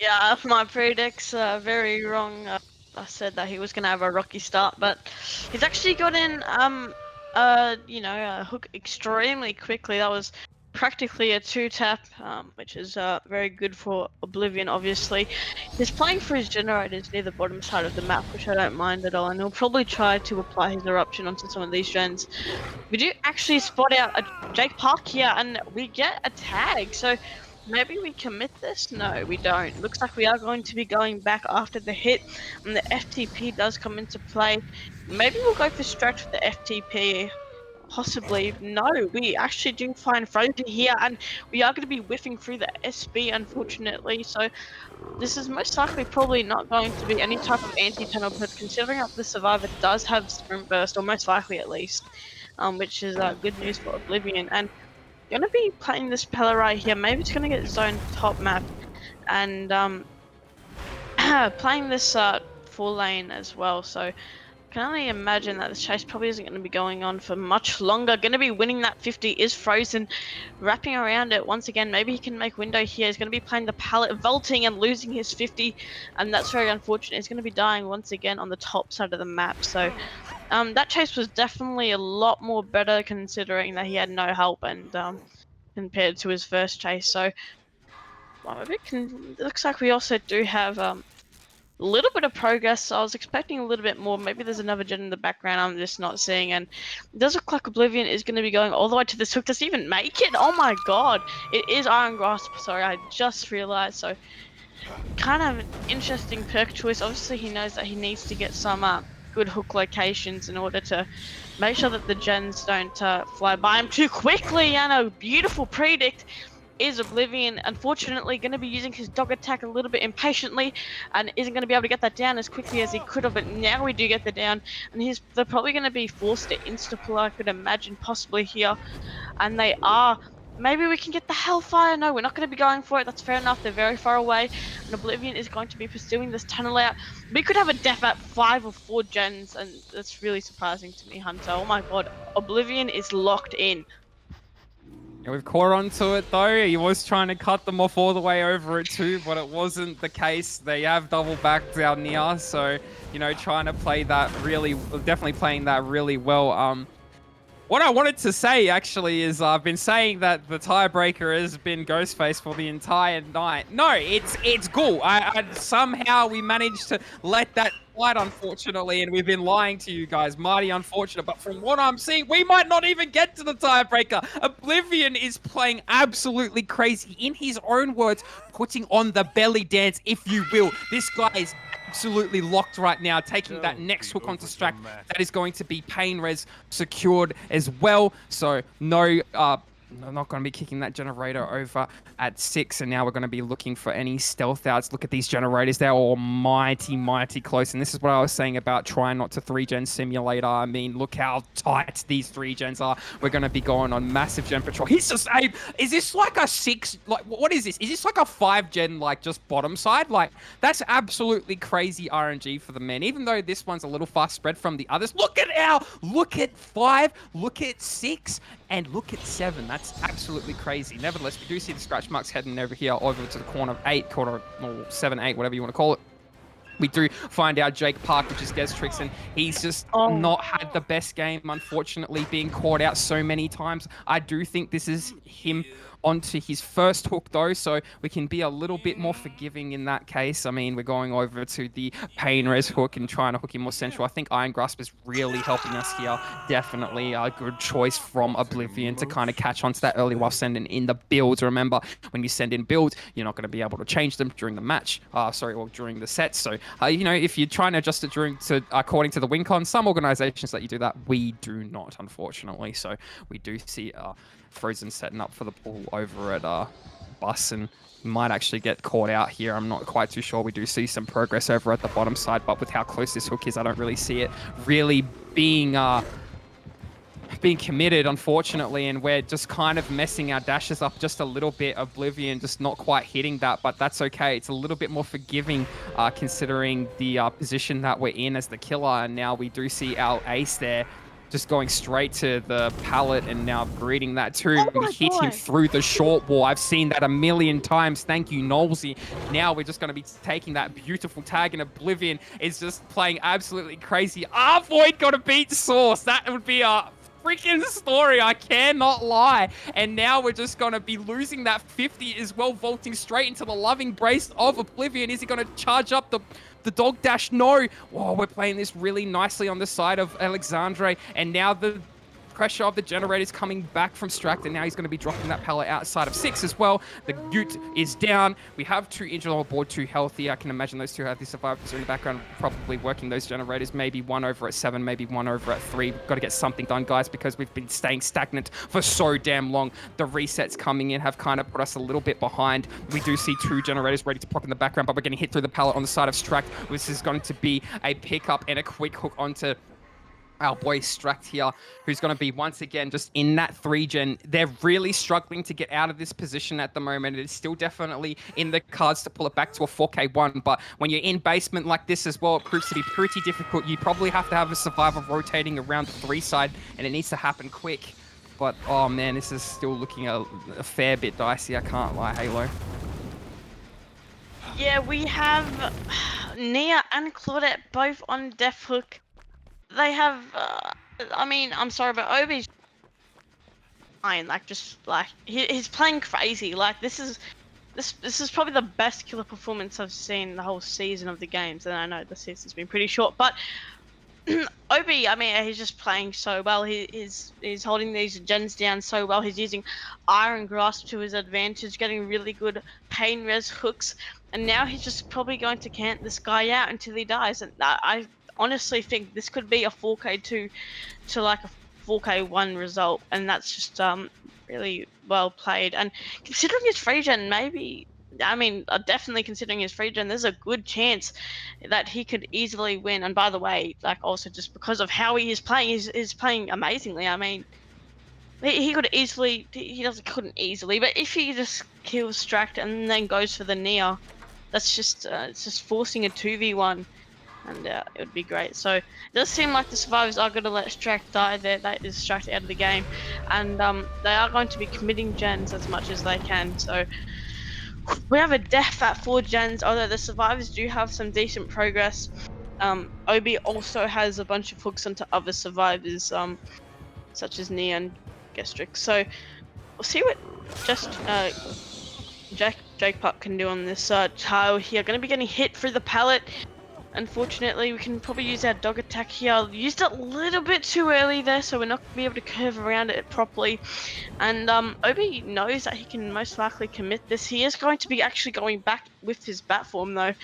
Yeah, my predicts are very wrong. I said that he was gonna have a rocky start, but he's actually got in a hook extremely quickly. That was practically a 2-tap, which is very good for Oblivion. Obviously, he's playing for his generators near the bottom side of the map, which I don't mind at all, and he'll probably try to apply his eruption onto some of these gens. We do actually spot out a Jake Park here, and we get a tag. So maybe we commit this? No, we don't. Looks like we are going to be going back after the hit, and the FTP does come into play. Maybe we'll go for stretch with the FTP. Possibly. No, we actually do find Frozen here, and we are going to be whiffing through the SB, unfortunately. So this is most likely probably not going to be any type of anti-tunnel, but considering that the Survivor does have Sprint Burst, or most likely at least, which is good news for Oblivion. And gonna be playing this Pella right here. Maybe it's gonna get zone top map, and playing this full lane as well. So I can only imagine that this chase probably isn't going to be going on for much longer. Going to be winning that 50 is Frozen, wrapping around it once again. Maybe he can make window here. He's going to be playing the pallet, vaulting and losing his 50, and that's very unfortunate. He's going to be dying once again on the top side of the map. So that chase was definitely a lot more better considering that he had no help and compared to his first chase. So well, it looks like we also do have a little bit of progress. I was expecting a little bit more. Maybe there's another gen in the background I'm just not seeing. And it does look like Oblivion is going to be going all the way to this hook. Does he even make it? Oh my god. It is Iron Grasp. Sorry, I just realized. So kind of an interesting perk choice. Obviously, he knows that he needs to get some good hook locations in order to make sure that the gens don't fly by him too quickly. And a beautiful predict is Oblivion. Unfortunately, going to be using his dog attack a little bit impatiently and isn't going to be able to get that down as quickly as he could have. But now we do get the down, and they're probably going to be forced to insta-pull, I could imagine, possibly here. And they are. Maybe we can get the Hellfire. No, we're not going to be going for it. That's fair enough. They're very far away. And Oblivion is going to be pursuing this tunnel out. We could have a death at 5 or 4 gens, and that's really surprising to me, Hunter. Oh my god. Oblivion is locked in. Yeah, we've caught onto it though. He was trying to cut them off all the way over it too, but it wasn't the case. They have double backed down near, so trying to play that definitely playing that really well. What I wanted to say actually is I've been saying that the tiebreaker has been Ghostface for the entire night. No, it's Ghoul. I somehow we managed to let that slide, unfortunately, and we've been lying to you guys. Mighty unfortunate, but from what I'm seeing, we might not even get to the tiebreaker. Oblivion is playing absolutely crazy. In his own words, putting on the belly dance, if you will. This guy is absolutely locked right now, taking that next hook onto Strack. That is going to be pain res secured as well. So no, I'm not going to be kicking that generator over at 6, and now we're going to be looking for any stealth outs. Look at these generators. They're all mighty, mighty close. And this is what I was saying about trying not to 3-gen simulator. I mean, look how tight these 3-gens are. We're going to be going on massive gen patrol. He's just, hey, is this like a 6, like, what is this? Is this like a 5-gen, like, just bottom side? Like, that's absolutely crazy RNG for the men, even though this one's a little fast spread from the others. Look at 5, look at 6, and look at 7. That's absolutely crazy. Nevertheless, we do see the scratch marks heading over here, over to the corner of 8, or 7, 8, whatever you want to call it. We do find out Jake Park, which is Gestrix, and he's just Oh, not had the best game, unfortunately, being caught out so many times. I do think this is him onto his first hook, though, so we can be a little bit more forgiving in that case. I mean, we're going over to the Pain Res hook and trying to hook him more central. I think Iron Grasp is really helping us here. Definitely a good choice from Oblivion to kind of catch onto that early while sending in the builds. Remember, when you send in builds, you're not going to be able to change them during the match. Or during the set. So, if you're trying to adjust it according to the WinCon, some organizations let you do that. We do not, unfortunately. So we do see Frozen setting up for the pull over at Bus, and he might actually get caught out here. I'm not quite too sure. We do see some progress over at the bottom side, but with how close this hook is, I don't really see it really being committed, unfortunately, and we're just kind of messing our dashes up just a little bit. Oblivion just not quite hitting that, but that's okay. It's a little bit more forgiving considering the position that we're in as the killer, and now we do see our ace there just going straight to the pallet and now greeting that too. oh my Hit him god. through the short wall. I've seen that a million times. Thank you, Nolsey. Now we're just going to be taking that beautiful tag, and Oblivion is just playing absolutely crazy. Void got to beat Source. That would be a freaking story, I cannot lie. And now we're just going to be losing that 50 as well, vaulting straight into the loving brace of Oblivion. Is he going to charge up the dog dash? No. Whoa, we're playing this really nicely on the side of Alexandre, and now the pressure of the generators coming back from Stract, and now he's going to be dropping that pallet outside of 6 as well. The Ute is down. We have 2 injured on board, 2 healthy. I can imagine those 2 healthy survivors are in the background probably working those generators. Maybe one over at 7, maybe one over at 3. We've got to get something done, guys, because we've been staying stagnant for so damn long. The resets coming in have kind of put us a little bit behind. We do see 2 generators ready to pop in the background, but we're getting hit through the pallet on the side of Stract. This is going to be a pickup and a quick hook onto our boy Stract here, who's going to be once again just in that 3-gen. They're really struggling to get out of this position at the moment. It's still definitely in the cards to pull it back to a 4K1, but when you're in basement like this as well, it proves to be pretty difficult. You probably have to have a survivor rotating around the 3 side, and it needs to happen quick. But, oh man, this is still looking a fair bit dicey, I can't lie, Halo. Yeah, we have Nia and Claudette both on Death Hook. They have, I mean, I'm sorry, but Obi's fine. Like, just like he's playing crazy. Like, this is probably the best killer performance I've seen the whole season of the games. And I know the season's been pretty short, but Obi, I mean, he's just playing so well. He's holding these gens down so well. He's using Iron Grasp to his advantage, getting really good pain res hooks, and now he's just probably going to camp this guy out until he dies. And I honestly think this could be a 4K2 to like a 4K1 result, and that's just really well played. And considering his free gen, maybe. I mean, definitely considering his free gen, there's a good chance that he could easily win. And by the way, like also just because of how he is playing, he's playing amazingly. I mean, he could easily, couldn't easily, but if he just kills Stract and then goes for the Nia, that's just it's just forcing a 2v1, and it would be great. So it does seem like the survivors are going to let Stract die there. That is Stract out of the game, and they are going to be committing gens as much as they can. So we have a death at 4 gens, although the survivors do have some decent progress. Obi also has a bunch of hooks onto other survivors. such as Nia and Gestrix. So we'll see what just Jake Puck can do on this tile here. Going to be getting hit through the pallet. Unfortunately, we can probably use our dog attack here. Used it a little bit too early there, so we're not going to be able to curve around it properly. And Obi knows that he can most likely commit this. He is going to be actually going back with his bat form, though.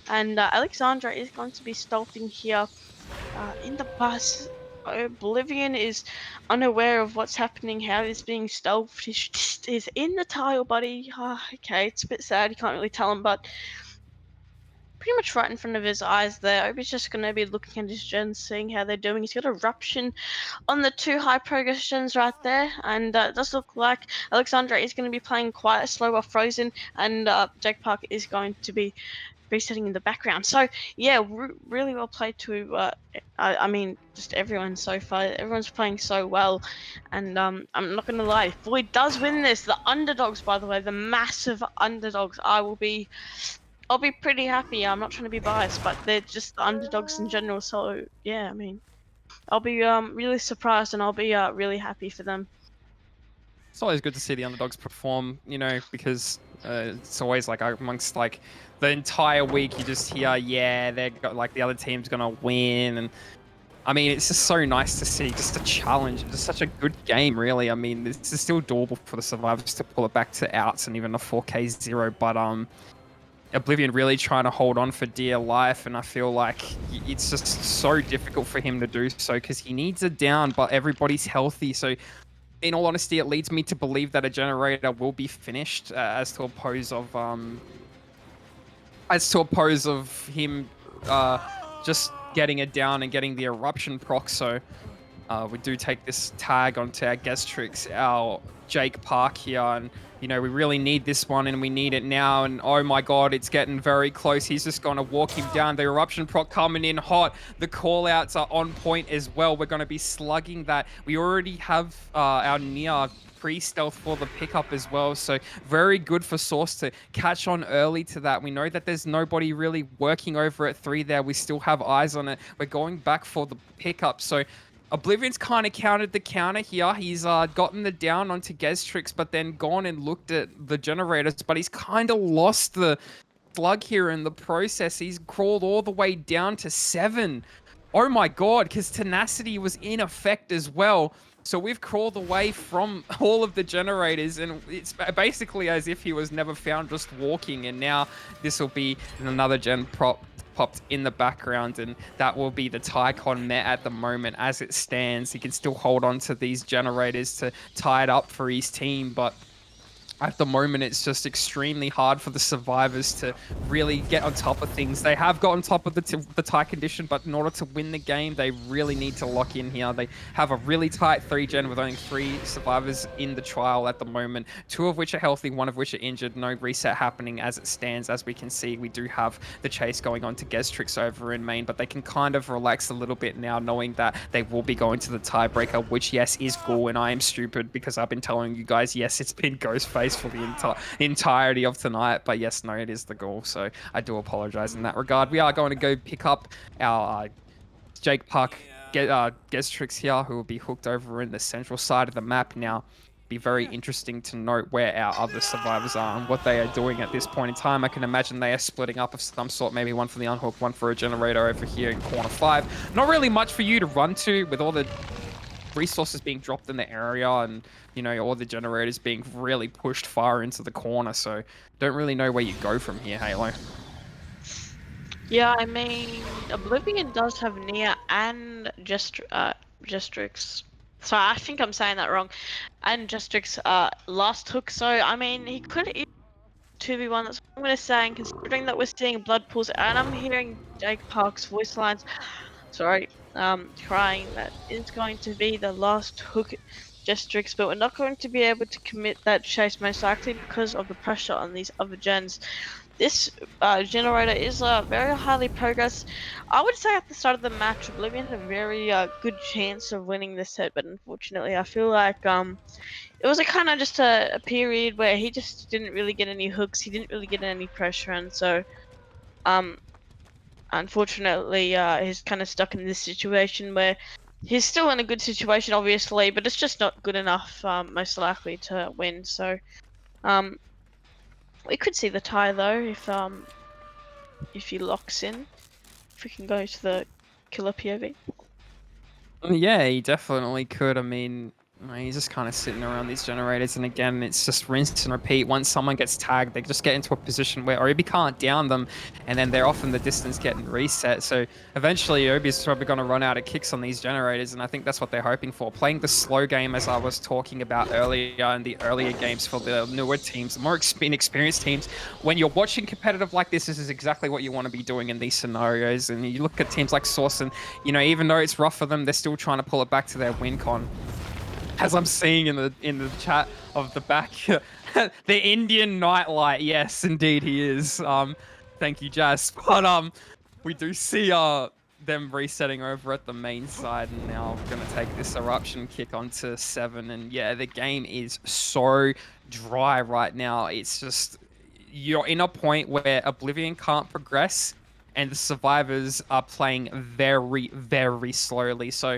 And Alexandra is going to be stealthing here in the bus. Oblivion is unaware of what's happening, how he's being stealthed. He's in the tile, buddy. Okay, it's a bit sad. You can't really tell him, but pretty much right in front of his eyes there. Obi's just going to be looking at his gens, seeing how they're doing. He's got eruption on the 2 high progress gens right there, and it does look like Alexandra is going to be playing quite a slower Frozen, and Jake Park is going to be resetting in the background. So yeah, really well played to. I mean, just everyone so far. Everyone's playing so well, and I'm not gonna lie. If Void does win this, the underdogs, by the way, the massive underdogs, I'll be pretty happy. I'm not trying to be biased, but they're just the underdogs in general. So yeah, I mean, I'll be really surprised and I'll be really happy for them. It's always good to see the underdogs perform, because it's always like amongst like the entire week you just hear, yeah, they're like the other team's gonna win, and I mean it's just so nice to see just a challenge, just such a good game, really. I mean this is still doable for the survivors to pull it back to outs and even a 4K 0, but Oblivion really trying to hold on for dear life, and I feel like it's just so difficult for him to do so because he needs a down, but everybody's healthy, so in all honesty, it leads me to believe that a generator will be finished, as to oppose of him just getting it down and getting the eruption proc. So we do take this tag onto our Gestrix, our Jake Park here, and we really need this one, and we need it now. And oh my god, it's getting very close. He's just going to walk him down. The eruption proc coming in hot. The call-outs are on point as well. We're going to be slugging that. We already have our Nia pre-stealth for the pickup as well, so very good for Source to catch on early to that. We know that there's nobody really working over at 3 there. We still have eyes on it. We're going back for the pickup, so Oblivion's kind of countered the counter here. He's gotten the down onto Gestrix, but then gone and looked at the generators, but he's kind of lost the slug here in the process. He's crawled all the way down to 7. Oh my god, because tenacity was in effect as well. So we've crawled away from all of the generators, and it's basically as if he was never found, just walking, and now this will be another gen prop popped in the background, and that will be the Tycon met at the moment. As it stands, he can still hold on to these generators to tie it up for his team, but at the moment, it's just extremely hard for the survivors to really get on top of things. They have got on top of the tie condition, but in order to win the game, they really need to lock in here. They have a really tight 3-gen with only 3 survivors in the trial at the moment, 2 of which are healthy, 1 of which are injured. No reset happening as it stands. As we can see, we do have the chase going on to Gestrix over in main, but they can kind of relax a little bit now, knowing that they will be going to the tiebreaker, which, yes, is Ghoul, and I am stupid because I've been telling you guys, yes, it's been Ghostface for the entirety of tonight, but yes, no, it is the goal, so I do apologize in that regard. We are going to go pick up our Jake Park Gestrix here, who will be hooked over in the central side of the map. Now, be very interesting to note where our other survivors are and what they are doing at this point in time. I can imagine they are splitting up of some sort, maybe one for the unhook, one for a generator over here in corner 5. Not really much for you to run to with all the resources being dropped in the area, and all the generators being really pushed far into the corner, so don't really know where you go from here, Halo. Yeah, I mean, Oblivion does have Nia and Gestrix. So I think I'm saying that wrong. And Gestrix last hook. So I mean, he could 2v1. That's what I'm gonna say. And considering that we're seeing blood pools, and I'm hearing Jake Park's voice lines. Sorry, crying. That is going to be the last hook, Gestrix, but we're not going to be able to commit that chase most likely because of the pressure on these other gens. This generator is very highly progressed. I would say at the start of the match, Oblivion had a very good chance of winning this set, but unfortunately, I feel like it was a kind of just a period where he just didn't really get any hooks. He didn't really get any pressure, and so um, unfortunately, he's kind of stuck in this situation where he's still in a good situation, obviously, but it's just not good enough, most likely to win. So, um, we could see the tie though if he locks in. If we can go to the killer POV. Yeah, he definitely could. I mean, he's just kind of sitting around these generators, and again, it's just rinse and repeat. Once someone gets tagged, they just get into a position where Obi can't down them, and then they're off in the distance getting reset. So eventually, Obi's probably going to run out of kicks on these generators, and I think that's what they're hoping for. Playing the slow game, as I was talking about earlier in the earlier games for the newer teams, the more inexperienced teams. When you're watching competitive like this is exactly what you want to be doing in these scenarios. And you look at teams like Source and even though it's rough for them, they're still trying to pull it back to their win con. As I'm seeing in the chat of the back, the Indian nightlight. Yes, indeed he is. Thank you, Jazz. But we do see them resetting over at the main side, and now gonna take this eruption kick onto 7. And yeah, the game is so dry right now. It's just you're in a point where Oblivion can't progress, and the survivors are playing very, very slowly. So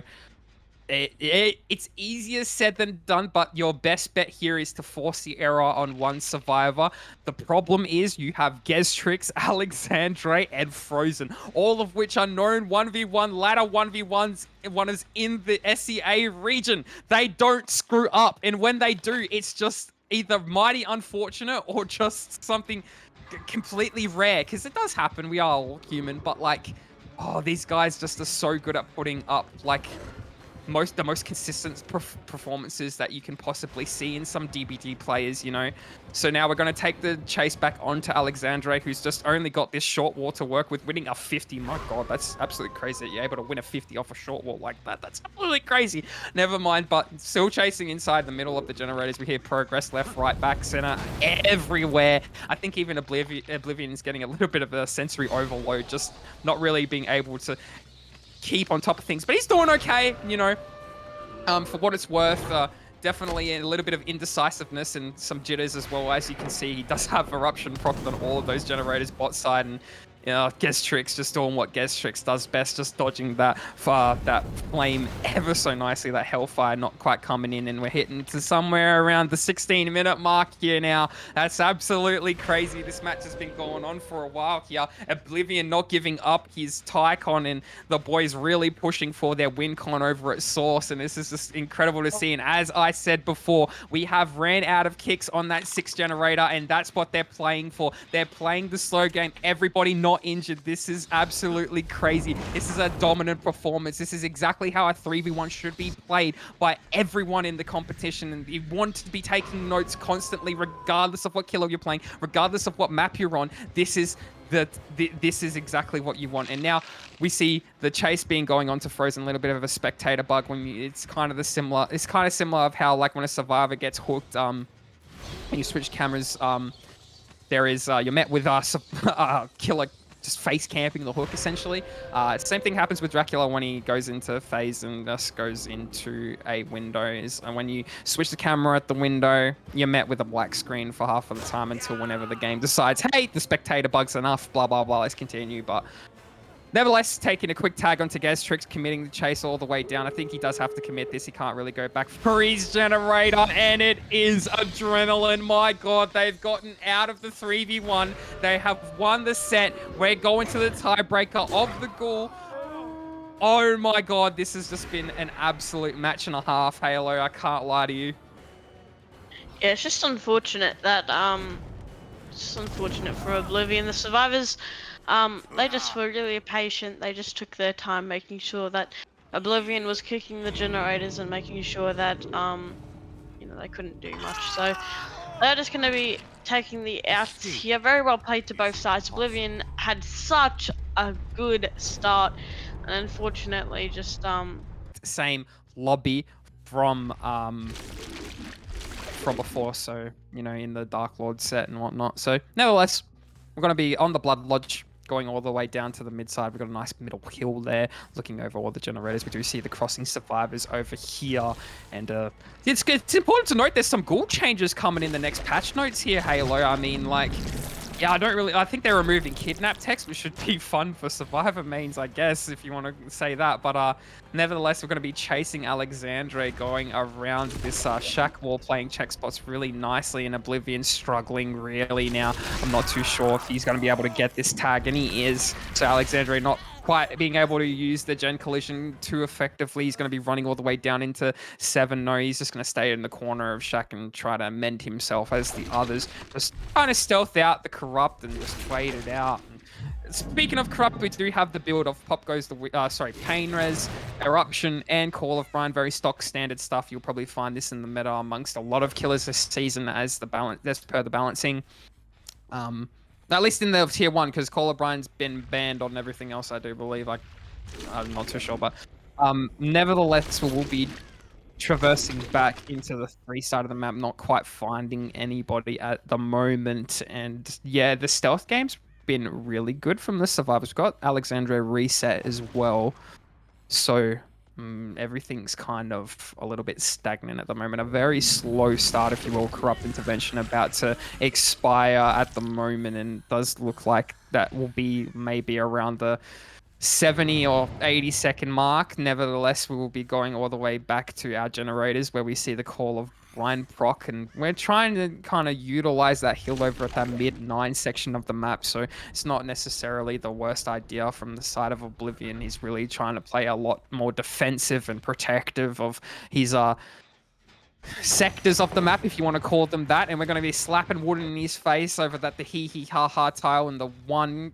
it's easier said than done, but your best bet here is to force the error on one survivor. The problem is you have Geztrix, Alexandre, and Frozen, all of which are known 1v1 ladder 1v1s one is in the SEA region. They don't screw up, and when they do, it's just either mighty unfortunate or just something completely rare, because it does happen. We are all human, but like, oh, these guys just are so good at putting up like the most consistent performances that you can possibly see in some DBD players. So now we're going to take the chase back onto Alexandre, who's just only got this short wall to work with, winning a 50. My God, that's absolutely crazy that you're able to win a 50 off a short wall like that. That's absolutely crazy. Never mind, but still chasing inside the middle of the generators. We hear progress left, right, back, center, everywhere. I think even Oblivion is getting a little bit of a sensory overload, just not really being able to keep on top of things, but he's doing okay. For what it's worth. Definitely a little bit of indecisiveness and some jitters as well. As you can see, he does have eruption procced on all of those generators bot side, and Geztrix just doing what Geztrix does best, just dodging that flame ever so nicely, that hellfire not quite coming in, and we're hitting to somewhere around the 16-minute mark here now. That's absolutely crazy. This match has been going on for a while here. Oblivion not giving up his Tycon, and the boys really pushing for their win con over at Source, and this is just incredible to see. And as I said before, we have ran out of kicks on that 6 generator, and that's what they're playing for. They're playing the slow game. Everybody not injured. This is absolutely crazy. This is a dominant performance. This is exactly how a 3v1 should be played by everyone in the competition, and you want to be taking notes constantly, regardless of what killer you're playing, regardless of what map you're on. This is exactly what you want. And now we see the chase being going on to Frozen, a little bit of a spectator bug. It's kind of similar of how, like, when a survivor gets hooked, and you switch cameras, there is you're met with killer just face camping the hook, essentially. Same thing happens with Dracula when he goes into phase and just goes into a window. And when you switch the camera at the window, you're met with a black screen for half of the time until whenever the game decides, hey, the spectator bug's enough, blah, blah, blah, let's continue. But nevertheless, taking a quick tag onto Geztrix, committing the chase all the way down. I think he does have to commit this. He can't really go back for his generator, and it is adrenaline. My God, they've gotten out of the 3v1. They have won the set. We're going to the tiebreaker of the Ghoul. Oh my God, this has just been an absolute match and a half, Halo. I can't lie to you. Yeah, it's just unfortunate that it's just unfortunate for Oblivion. The survivors, they just were really patient. They just took their time making sure that Oblivion was kicking the generators and making sure that they couldn't do much. So they're just going to be taking the outs here. Very well played to both sides. Oblivion had such a good start, and unfortunately just Same lobby from before, so in the Dark Lord set and whatnot. So nevertheless, we're going to be on the Blood Lodge, going all the way down to the mid side. We've got a nice middle hill there, looking over all the generators. We do see the crossing survivors over here, and it's important to note there's some ghoul changes coming in the next patch notes here, Halo. I mean, like, Yeah, I think they're removing kidnap text, which should be fun for survivor mains, I guess, if you want to say that. But nevertheless, we're going to be chasing Alexandre going around this shack wall, playing check spots really nicely, and Oblivion struggling really now. I'm not too sure if he's going to be able to get this tag, and he is. So Alexandre not quite being able to use the gen collision too effectively. He's going to be running all the way down into 7. No, he's just going to stay in the corner of Shaq and try to mend himself as the others just kind of stealth out the corrupt and just wait it out. And speaking of corrupt, we do have the build of Pop Goes the Pain Res, Eruption, and Call of Brine. Very stock standard stuff. You'll probably find this in the meta amongst a lot of killers this season as per the balancing. At least in the tier 1, because Call of Brine's been banned on everything else, I do believe. I'm not too sure, but nevertheless, we will be traversing back into the 3 side of the map, not quite finding anybody at the moment. And yeah, the stealth game's been really good from the survivors. We've got Alexandre reset as well. So everything's kind of a little bit stagnant at the moment. A very slow start, if you will. Corrupt intervention about to expire at the moment, and does look like that will be maybe around the 70 or 80-second mark. Nevertheless, we will be going all the way back to our generators where we see the Call of Blind proc, and we're trying to kind of utilize that hill over at that mid-9 section of the map, so it's not necessarily the worst idea from the side of Oblivion. He's really trying to play a lot more defensive and protective of his sectors of the map, if you want to call them that, and we're going to be slapping wood in his face over that the hee-hee-ha-ha tile and the 1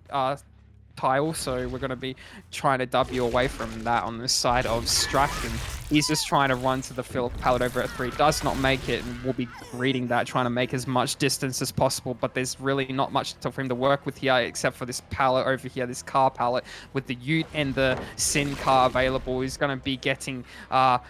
tile, so we're going to be trying to W away from that on this side of Strack, and he's just trying to run to the field pallet over at 3. Does not make it, and we'll be reading that, trying to make as much distance as possible, but there's really not much for him to work with here except for this pallet over here, this car pallet with the Ute and the Sin car available. He's going to be getting grabbed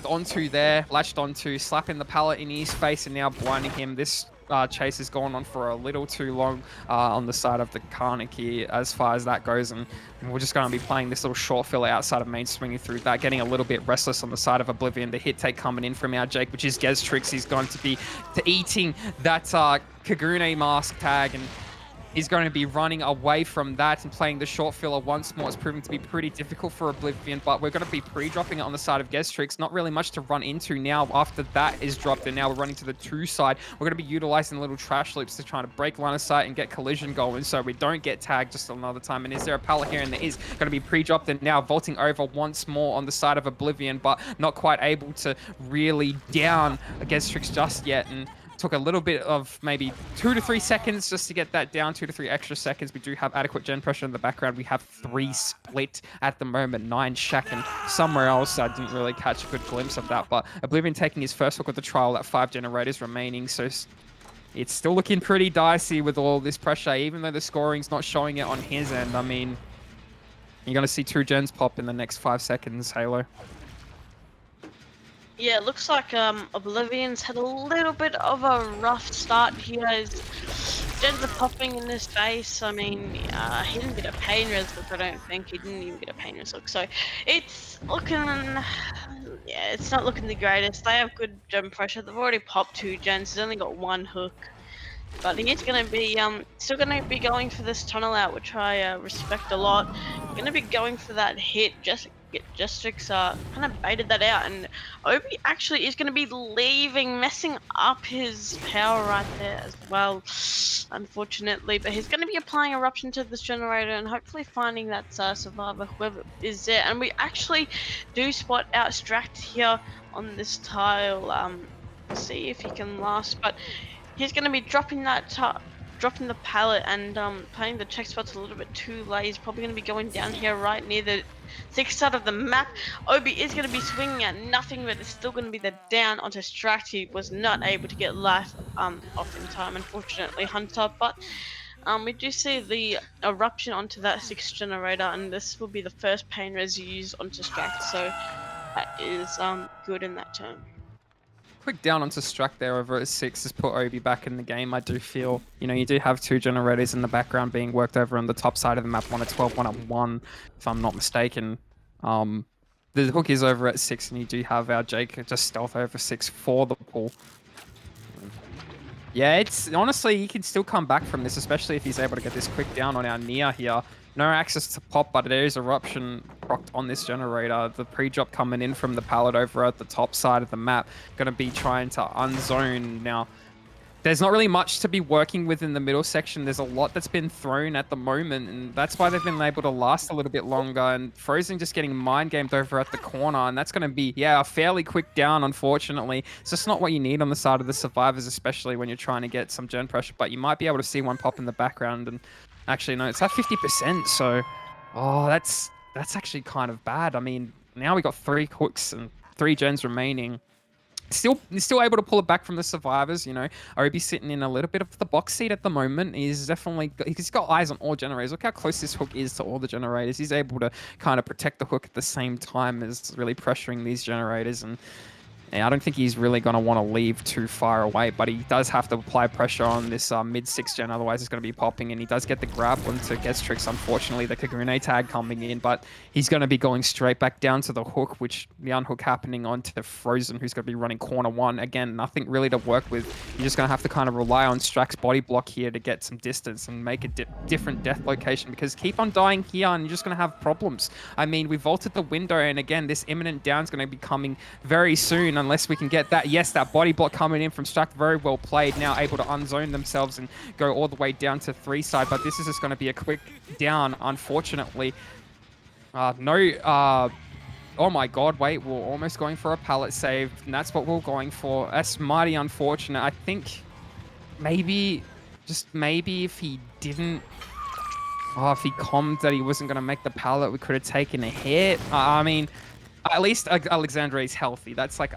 onto there, latched onto, slapping the pallet in his face and now blinding him. This chase has gone on for a little too long on the side of the Carnegie as far as that goes, and we're just going to be playing this little short filler outside of main, swinging through that, getting a little bit restless on the side of Oblivion. The hit take coming in from our Jake, which is Geztrix. He's going to be eating that Kagune mask tag, and he's going to be running away from that and playing the short filler once more. It's proving to be pretty difficult for Oblivion, but we're going to be pre-dropping it on the side of Geztrix. Not really much to run into now after that is dropped, and now we're running to the 2 side. We're going to be utilizing little trash loops to try to break line of sight and get collision going so we don't get tagged just another time. And is there a pallet here? And there is. Going to be pre-dropped and now vaulting over once more on the side of Oblivion, but not quite able to really down Geztrix just yet. And took a little bit of maybe 2 to 3 seconds just to get that down, 2 to 3 extra seconds. We do have adequate gen pressure in the background. We have 3 split at the moment, 9 Shack, and somewhere else I didn't really catch a good glimpse of that. But Oblivion taking his first look at the trial at 5 generators remaining, so it's still looking pretty dicey with all this pressure, even though the scoring's not showing it on his end. I mean, you're going to see 2 gens pop in the next 5 seconds, Halo. Yeah, it looks like Oblivion's had a little bit of a rough start here. His gens are popping in his face. I mean, he didn't get a pain res look, I don't think. He didn't even get a pain res look. So it's looking, yeah, it's not looking the greatest. They have good gen pressure. They've already popped 2 gens. He's only got 1 hook. But he's going to be still going to be going for this tunnel out, which I respect a lot. Going to be going for that hit. Gestrix kind of baited that out, and Obi actually is going to be leaving, messing up his power right there as well, unfortunately. But he's going to be applying Eruption to this generator and hopefully finding that survivor, whoever is there. And we actually do spot out Stract here on this tile. See if he can last, but he's going to be dropping that dropping the pallet and playing the check spots a little bit too late. He's probably going to be going down here right near the 6th side of the map. Obi is going to be swinging at nothing, but it's still going to be the down onto Stract. He was not able to get life off in time, unfortunately, Hunter. But we do see the eruption onto that 6th generator, and this will be the first pain res used onto Stract. So that is good in that term. Quick down onto Strack there over at 6 has put Obi back in the game. I do feel, you do have 2 generators in the background being worked over on the top side of the map, 1 at 12, 1 at 1, if I'm not mistaken. The hook is over at 6, and you do have our Jake just stealth over 6 for the pull. Yeah, it's honestly, he can still come back from this, especially if he's able to get this quick down on our Nia here. No access to pop, but there is eruption procced on this generator. The pre-drop coming in from the pallet over at the top side of the map, going to be trying to unzone now. There's not really much to be working with in the middle section. There's a lot that's been thrown at the moment, and that's why they've been able to last a little bit longer. And Frozen just getting mind gamed over at the corner, and that's going to be, yeah, a fairly quick down, unfortunately. It's just not what you need on the side of the survivors, especially when you're trying to get some gen pressure. But you might be able to see one pop in the background, and actually, no, it's at 50%. So, oh, that's actually kind of bad. I mean, now we got 3 hooks and 3 gens remaining. Still able to pull it back from the survivors, you know. Obi sitting in a little bit of the box seat at the moment. He's got eyes on all generators. Look how close this hook is to all the generators. He's able to kind of protect the hook at the same time as really pressuring these generators. And yeah, I don't think he's really going to want to leave too far away, but he does have to apply pressure on this mid 6 gen, otherwise it's going to be popping, and he does get the grab onto Gestrix, unfortunately, the Kagune tag coming in, but he's going to be going straight back down to the hook, which the unhook happening onto Frozen, who's going to be running corner 1. Again, nothing really to work with. You're just going to have to kind of rely on Strax's body block here to get some distance and make a different death location, because keep on dying here and you're just going to have problems. I mean, we vaulted the window, and again, this imminent down is going to be coming very soon, unless we can get that. Yes, that body block coming in from Strax, very well played. Now able to unzone themselves and go all the way down to 3 side, but this is just going to be a quick down, unfortunately. Oh my god, wait, we're almost going for a pallet save, and that's what we're going for. That's mighty unfortunate. I think maybe, just maybe if he didn't, if he calmed that he wasn't going to make the pallet, we could have taken a hit. I mean, at least Alexandre is healthy. That's like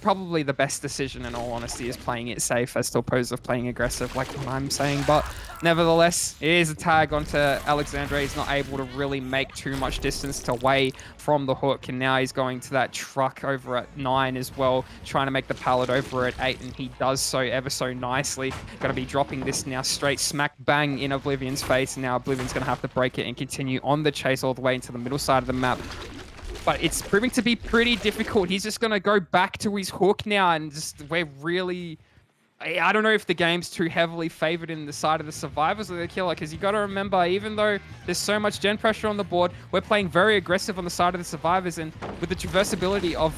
probably the best decision, in all honesty, is playing it safe as opposed to playing aggressive, like what I'm saying. But nevertheless, it is a tag onto Alexandre. He's not able to really make too much distance away from the hook, and now he's going to that truck over at 9 as well, trying to make the pallet over at 8, and he does so ever so nicely. Going to be dropping this now straight smack bang in Oblivion's face, and now Oblivion's going to have to break it and continue on the chase all the way into the middle side of the map. But it's proving to be pretty difficult. He's just going to go back to his hook now, and just we're really... I don't know if the game's too heavily favored in the side of the survivors or the killer, because you got to remember, even though there's so much gen pressure on the board, we're playing very aggressive on the side of the survivors, and with the traversability of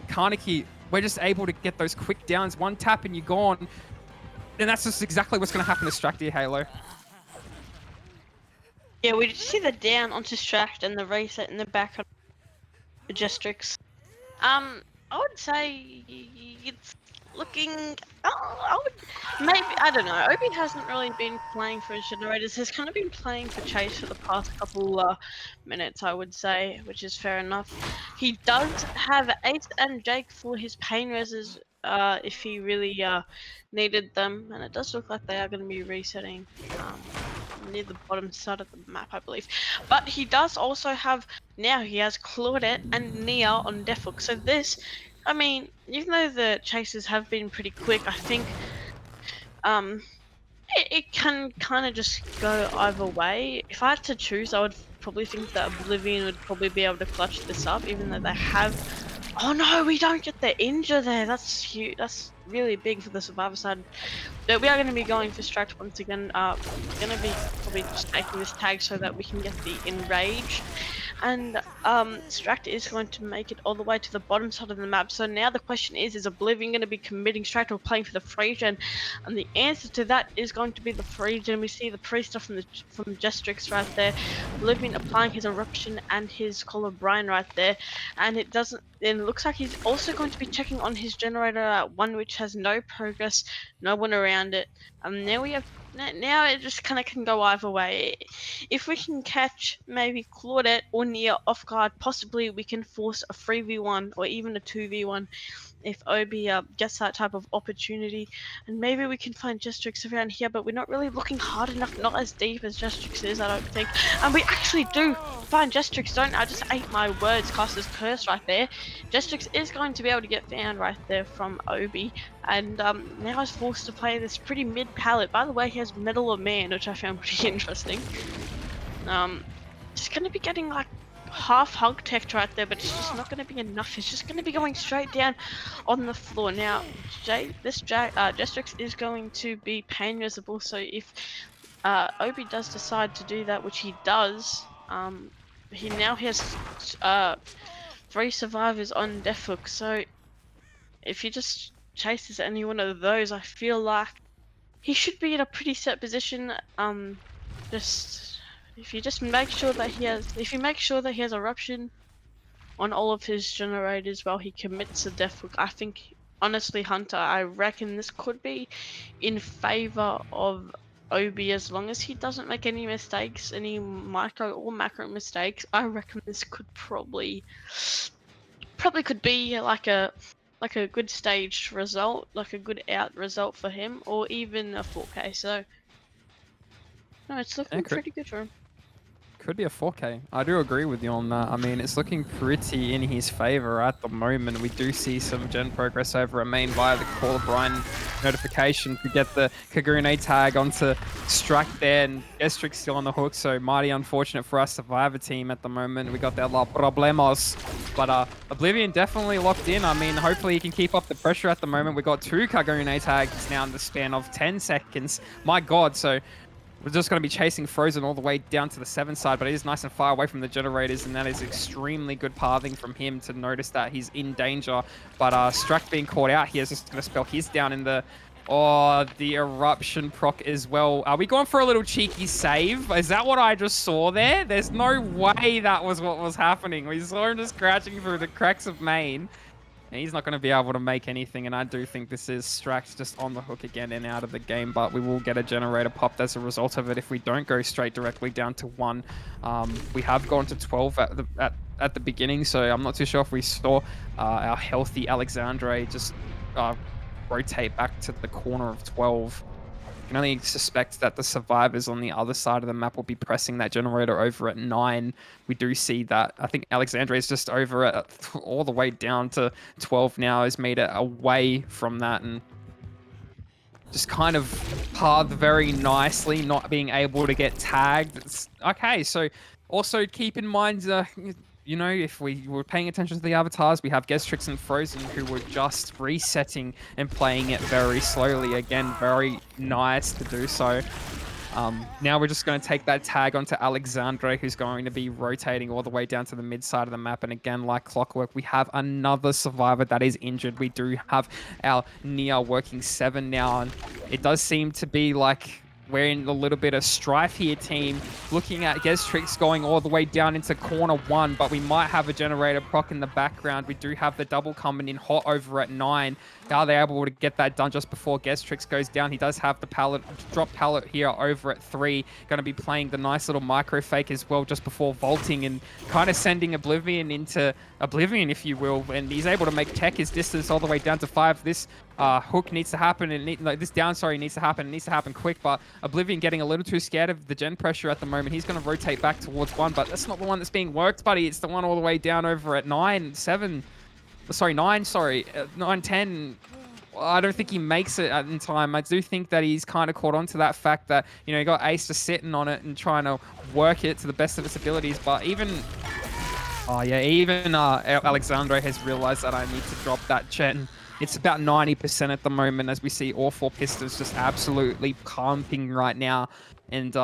Kaneki, we're just able to get those quick downs. One tap and you're gone. And that's just exactly what's going to happen to Stract here, Halo. Yeah, we did see the down onto Stract and the reset in the back on Gestrix. I would say it's looking. I would maybe, I don't know. Obi hasn't really been playing for his generators. He's kind of been playing for Chase for the past couple minutes, I would say, which is fair enough. He does have Ace and Jake for his pain reses if he really needed them, and it does look like they are going to be resetting near the bottom side of the map, I believe. But he does also have, now he has Claudette and Nia on Death Hook. So this, I mean, even though the chases have been pretty quick, I think it can kind of just go either way. If I had to choose, I would probably think that Oblivion would probably be able to clutch this up, even though they have... Oh no, we don't get the injure there. That's huge. That's really big for the survivor side. But we are going to be going for Stract once again. We're going to be probably just taking this tag so that we can get the enrage. And Stract is going to make it all the way to the bottom side of the map. So now the question is Oblivion going to be committing Stract or playing for the free gen? And the answer to that is going to be the free gen. We see the pre-stuff from Gestrix right there. Oblivion applying his eruption and his Collar Brian right there. And it doesn't... Then it looks like he's also going to be checking on his generator at 1, which has no progress, no one around it. Now we have... Now it just kind of can go either way. If we can catch maybe Claudette or Nia off guard, possibly we can force a 3v1 or even a 2v1 if Obi gets that type of opportunity. And maybe we can find Gestrix around here, but we're not really looking hard enough, not as deep as Gestrix is, I don't think. And we actually do find Gestrix, don't I? Just ate my words, Caster's curse right there. Gestrix is going to be able to get found right there from Obi, and now he's forced to play this pretty mid palette. By the way, he has Medal of Man, which I found pretty interesting. Just going to be getting like half hug tech right there, but it's just not going to be enough. It's just going to be going straight down on the floor. Now, Jestrix is going to be pain visible, so if Obi does decide to do that, which he does, he now has 3 survivors on Death Hook. So if he just chases any one of those, I feel like he should be in a pretty set position. Just if you just make sure that if you make sure that he has eruption on all of his generators while he commits a death hook, I think honestly, Hunter, I reckon this could be in favor of Obi as long as he doesn't make any mistakes, any micro or macro mistakes. I reckon this could probably could be like a good staged result, like a good out result for him, or even a 4K. So no, it's Yeah, looking could pretty good for him. could be a 4K. I do agree with you on that. I mean, it's looking pretty in his favor at the moment. We do see some gen progress over at main via the Call of Brian notification to get the Kagune tag onto Strack there, and Estrix still on the hook, so mighty unfortunate for our Survivor team at the moment. We got that La Problemos, but Oblivion definitely locked in. I mean, hopefully he can keep up the pressure at the moment. We got 2 Kagune tags now in the span of 10 seconds. My God, so we're just going to be chasing Frozen all the way down to the 7 side, but it is nice and far away from the generators, and that is extremely good pathing from him to notice that he's in danger. But Strack being caught out here is just going to spell his down in the... Oh, the Eruption proc as well. Are we going for a little cheeky save? Is that what I just saw there? There's no way that was what was happening. We saw him just crouching through the cracks of main. And he's not going to be able to make anything, and I do think this is Strax just on the hook again and out of the game, but we will get a generator popped as a result of it if we don't go straight directly down to 1. We have gone to 12 at the beginning, so I'm not too sure if we saw our healthy Alexandre just rotate back to the corner of 12. Can only suspect that the survivors on the other side of the map will be pressing that generator over at 9. We do see that. I think Alexandre is just over at all the way down to 12 now, has made it away from that and just kind of path very nicely, not being able to get tagged. Okay, so also keep in mind, you know, if we were paying attention to the avatars, we have Gestrix and Frozen who were just resetting and playing it very slowly. Again, very nice to do so. Now we're just going to take that tag onto Alexandre, who's going to be rotating all the way down to the mid side of the map. And again, like clockwork, we have another survivor that is injured. We do have our Nia working 7 now, and it does seem to be like we're in a little bit of strife here, team. Looking at Gestrix going all the way down into corner 1, but we might have a generator proc in the background. We do have the double coming in hot over at 9. Are they able to get that done just before Gestrix goes down? He does have the pallet, drop pallet here over at 3. Going to be playing the nice little micro fake as well just before vaulting and kind of sending Oblivion into Oblivion, if you will. And he's able to make tech his distance all the way down to 5. This hook needs to happen, and this down, sorry, needs to happen. It needs to happen quick, but Oblivion getting a little too scared of the gen pressure at the moment. He's going to rotate back towards 1, but that's not the one that's being worked, buddy. It's the one all the way down over at 9, 7. Sorry, 9, sorry. 9, 10. I don't think he makes it in time. I do think that he's kind of caught on to that fact that, you know, he got Ace just sitting on it and trying to work it to the best of its abilities, but even... Oh, yeah, even Alexandre has realized that I need to drop that gen. It's about 90% at the moment as we see all 4 pistons just absolutely pumping right now. And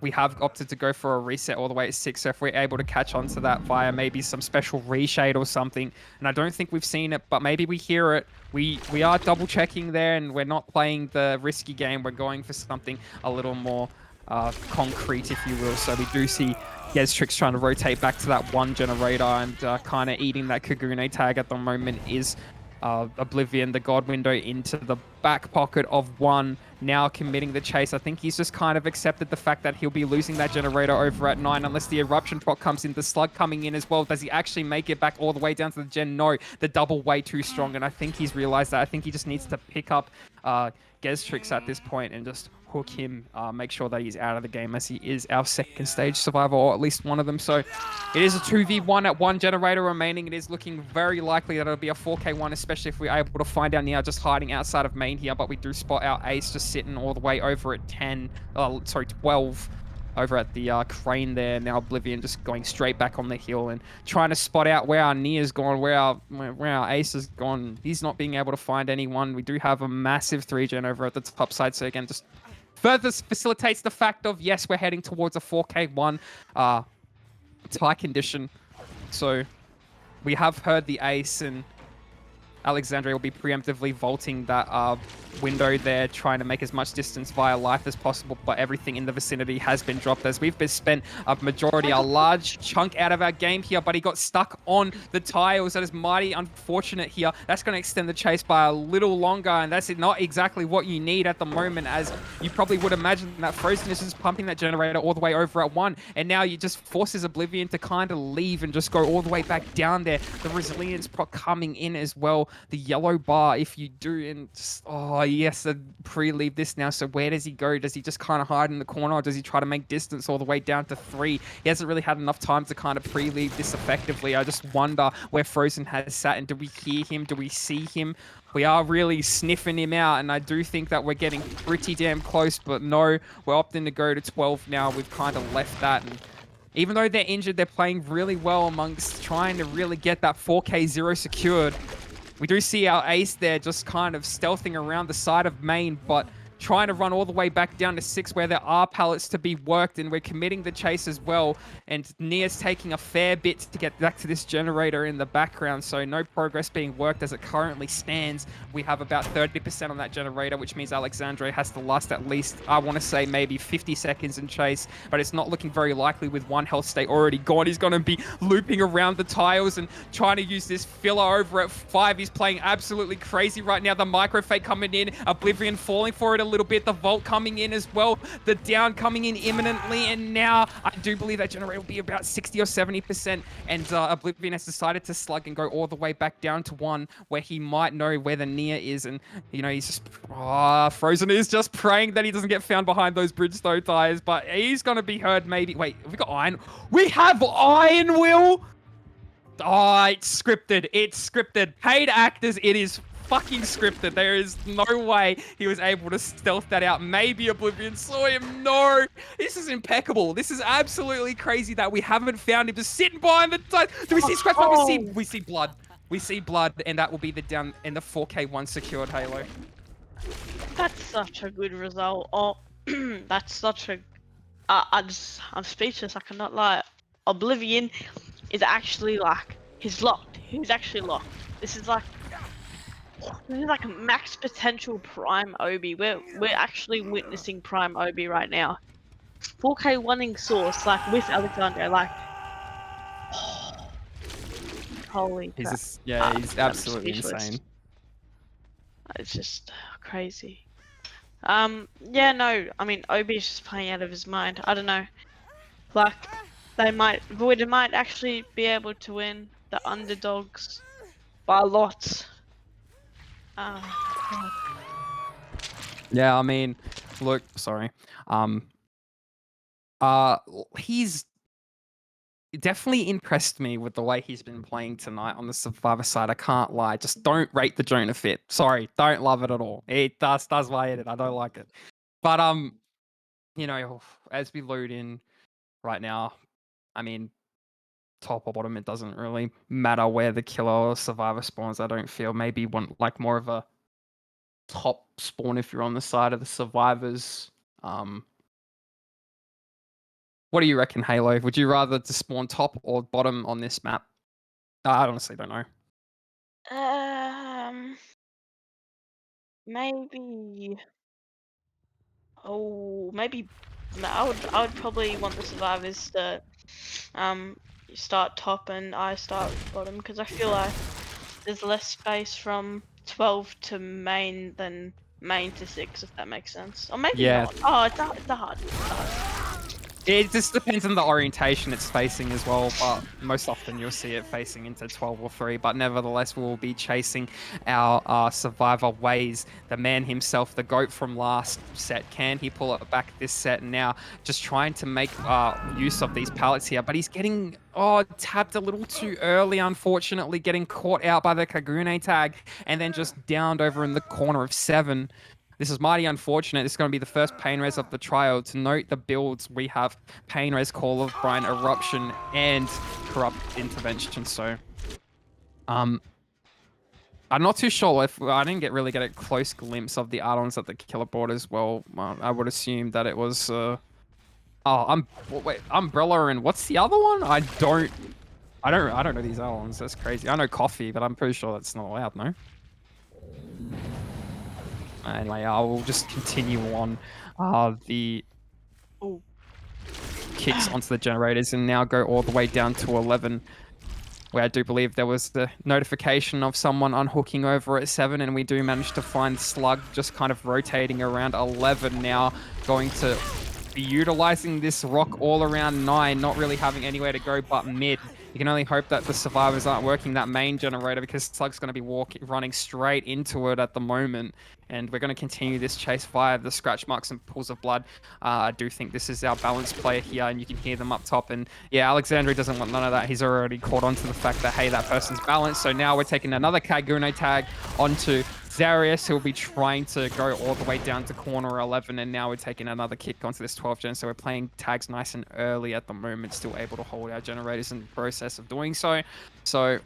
we have opted to go for a reset all the way at 6. So if we're able to catch on to that via maybe some special reshade or something, and I don't think we've seen it, but maybe we hear it. We are double checking there, and we're not playing the risky game. We're going for something a little more concrete, if you will. So we do see Gestrix trying to rotate back to that 1 generator, and kind of eating that Kagune tag at the moment is Oblivion, the God window into the back pocket of 1, now committing the chase. I think he's just kind of accepted the fact that he'll be losing that generator over at 9 unless the Eruption proc comes in. The Slug coming in as well. Does he actually make it back all the way down to the gen? No, the double way too strong, and I think he's realized that. I think he just needs to pick up Gestrix at this point and just hook him, make sure that he's out of the game, as he is our second stage survivor, or at least one of them. So it is a 2v1 at 1 generator remaining. It is looking very likely that it'll be a 4k1, especially if we're able to find our Nia just hiding outside of main here. But we do spot our Ace just sitting all the way over at 12 over at the crane there. Now Oblivion just going straight back on the hill and trying to spot out where our Nia's gone, where our Ace has gone. He's not being able to find anyone. We do have a massive 3-gen over at the top side. So again, just further facilitates the fact of, yes, we're heading towards a 4K1 tie condition. So we have heard the Ace, and Alexandre will be preemptively vaulting that window there, trying to make as much distance via life as possible, but everything in the vicinity has been dropped as we've been spent a large chunk out of our game here, but he got stuck on the tiles. That is mighty unfortunate here. That's going to extend the chase by a little longer, and that's not exactly what you need at the moment, as you probably would imagine that Frozen is just pumping that generator all the way over at 1, and now you just forces Oblivion to kind of leave and just go all the way back down there. The resilience proc coming in as well. The yellow bar, if you do, and just, oh yes, pre-leave this now. So where does he go? Does he just kind of hide in the corner, or does he try to make distance all the way down to 3? He hasn't really had enough time to kind of pre-leave this effectively. I just wonder where Frozen has sat, and do we hear him? Do we see him? We are really sniffing him out, and I do think that we're getting pretty damn close, but no, we're opting to go to 12 now. We've kind of left that, and even though they're injured, they're playing really well amongst trying to really get that 4K0 secured. We do see our Ace there just kind of stealthing around the side of main, but trying to run all the way back down to 6 where there are pallets to be worked, and we're committing the chase as well. And Nia's taking a fair bit to get back to this generator in the background, so no progress being worked as it currently stands. We have about 30% on that generator, which means Alexandre has to last at least, I want to say, maybe 50 seconds in chase, but it's not looking very likely with 1 health state already gone. He's going to be looping around the tiles and trying to use this filler over at 5. He's playing absolutely crazy right now. The micro fake coming in, Oblivion falling for it a little bit, the vault coming in as well, the down coming in imminently, and now I do believe that generator will be about 60 or 70%, and Oblivion has decided to slug and go all the way back down to 1 where he might know where the Nia is, and you know, he's just Frozen is just praying that he doesn't get found behind those Bridgestone tires, but he's gonna be heard maybe. Wait, have we got Iron? We have Iron Will. Oh, it's scripted. It's scripted. Paid actors, it is fucking scripted. There is no way he was able to stealth that out. Maybe Oblivion saw him. No, this is impeccable. This is absolutely crazy that we haven't found him just sitting behind the tires. Do we see scratch mark? We see blood. We see blood, and that will be the down in the 4K1 secured Halo. That's such a good result. Oh, that's such a. I'm speechless. I cannot lie. Oblivion is actually like, he's locked. He's actually locked. This is like max potential prime Obi. We're actually witnessing prime Obi right now. 4K winning source, like with Alexandre, like holy crap. He's absolutely insane. It's just crazy. Yeah, no, I mean, Obi is just playing out of his mind. I don't know. Like, Void might actually be able to win the underdogs by lots. Yeah, I mean, look, sorry. He's definitely impressed me with the way he's been playing tonight on the Survivor side. I can't lie. Just don't rate the Jonah fit. Sorry, don't love it at all. It does my edit. I don't like it. But you know, as we load in right now, I mean, top or bottom, it doesn't really matter where the killer or survivor spawns. I don't feel. Maybe want like more of a top spawn if you're on the side of the survivors. What do you reckon, Halo? Would you rather to spawn top or bottom on this map? I honestly don't know. Maybe. Oh, maybe. I would probably want the survivors to start top and I start bottom, because I feel like there's less space from 12 to main than main to 6, if that makes sense. Or maybe not. Oh, it's a hard. It just depends on the orientation it's facing as well, but most often you'll see it facing into 12 or 3, but nevertheless we will be chasing our survivor Waze, the man himself, the GOAT from last set. Can he pull it back this set? And now just trying to make use of these pallets here, but he's getting tapped a little too early, unfortunately, getting caught out by the Kagune tag and then just downed over in the corner of 7. This is mighty unfortunate. This is going to be the first pain res of the trial. To note the builds, we have pain res, Call of Brine, Eruption, and Corrupt Intervention. So, um, I'm not too sure if I didn't really get a close glimpse of the add-ons at the killer board as well. I would assume that it was wait, Umbrella and what's the other one? I don't know these add-ons. That's crazy. I know coffee, but I'm pretty sure that's not allowed, no? Anyway, I will just continue on the Oh, kicks onto the generators and now go all the way down to 11, where I do believe there was the notification of someone unhooking over at 7, and we do manage to find Slug just kind of rotating around 11 now, going to be utilizing this rock all around 9, not really having anywhere to go but mid. You can only hope that the survivors aren't working that main generator, because Slug's going to be running straight into it at the moment. And we're going to continue this chase via the scratch marks and pools of blood. I do think this is our balanced player here, and you can hear them up top. And yeah, Alexandre doesn't want none of that. He's already caught on to the fact that, hey, that person's balanced. So now we're taking another Kagune tag onto Zarius, who will be trying to go all the way down to corner 11, and now we're taking another kick onto this 12 gen. So we're playing tags nice and early at the moment, still able to hold our generators in the process of doing so. So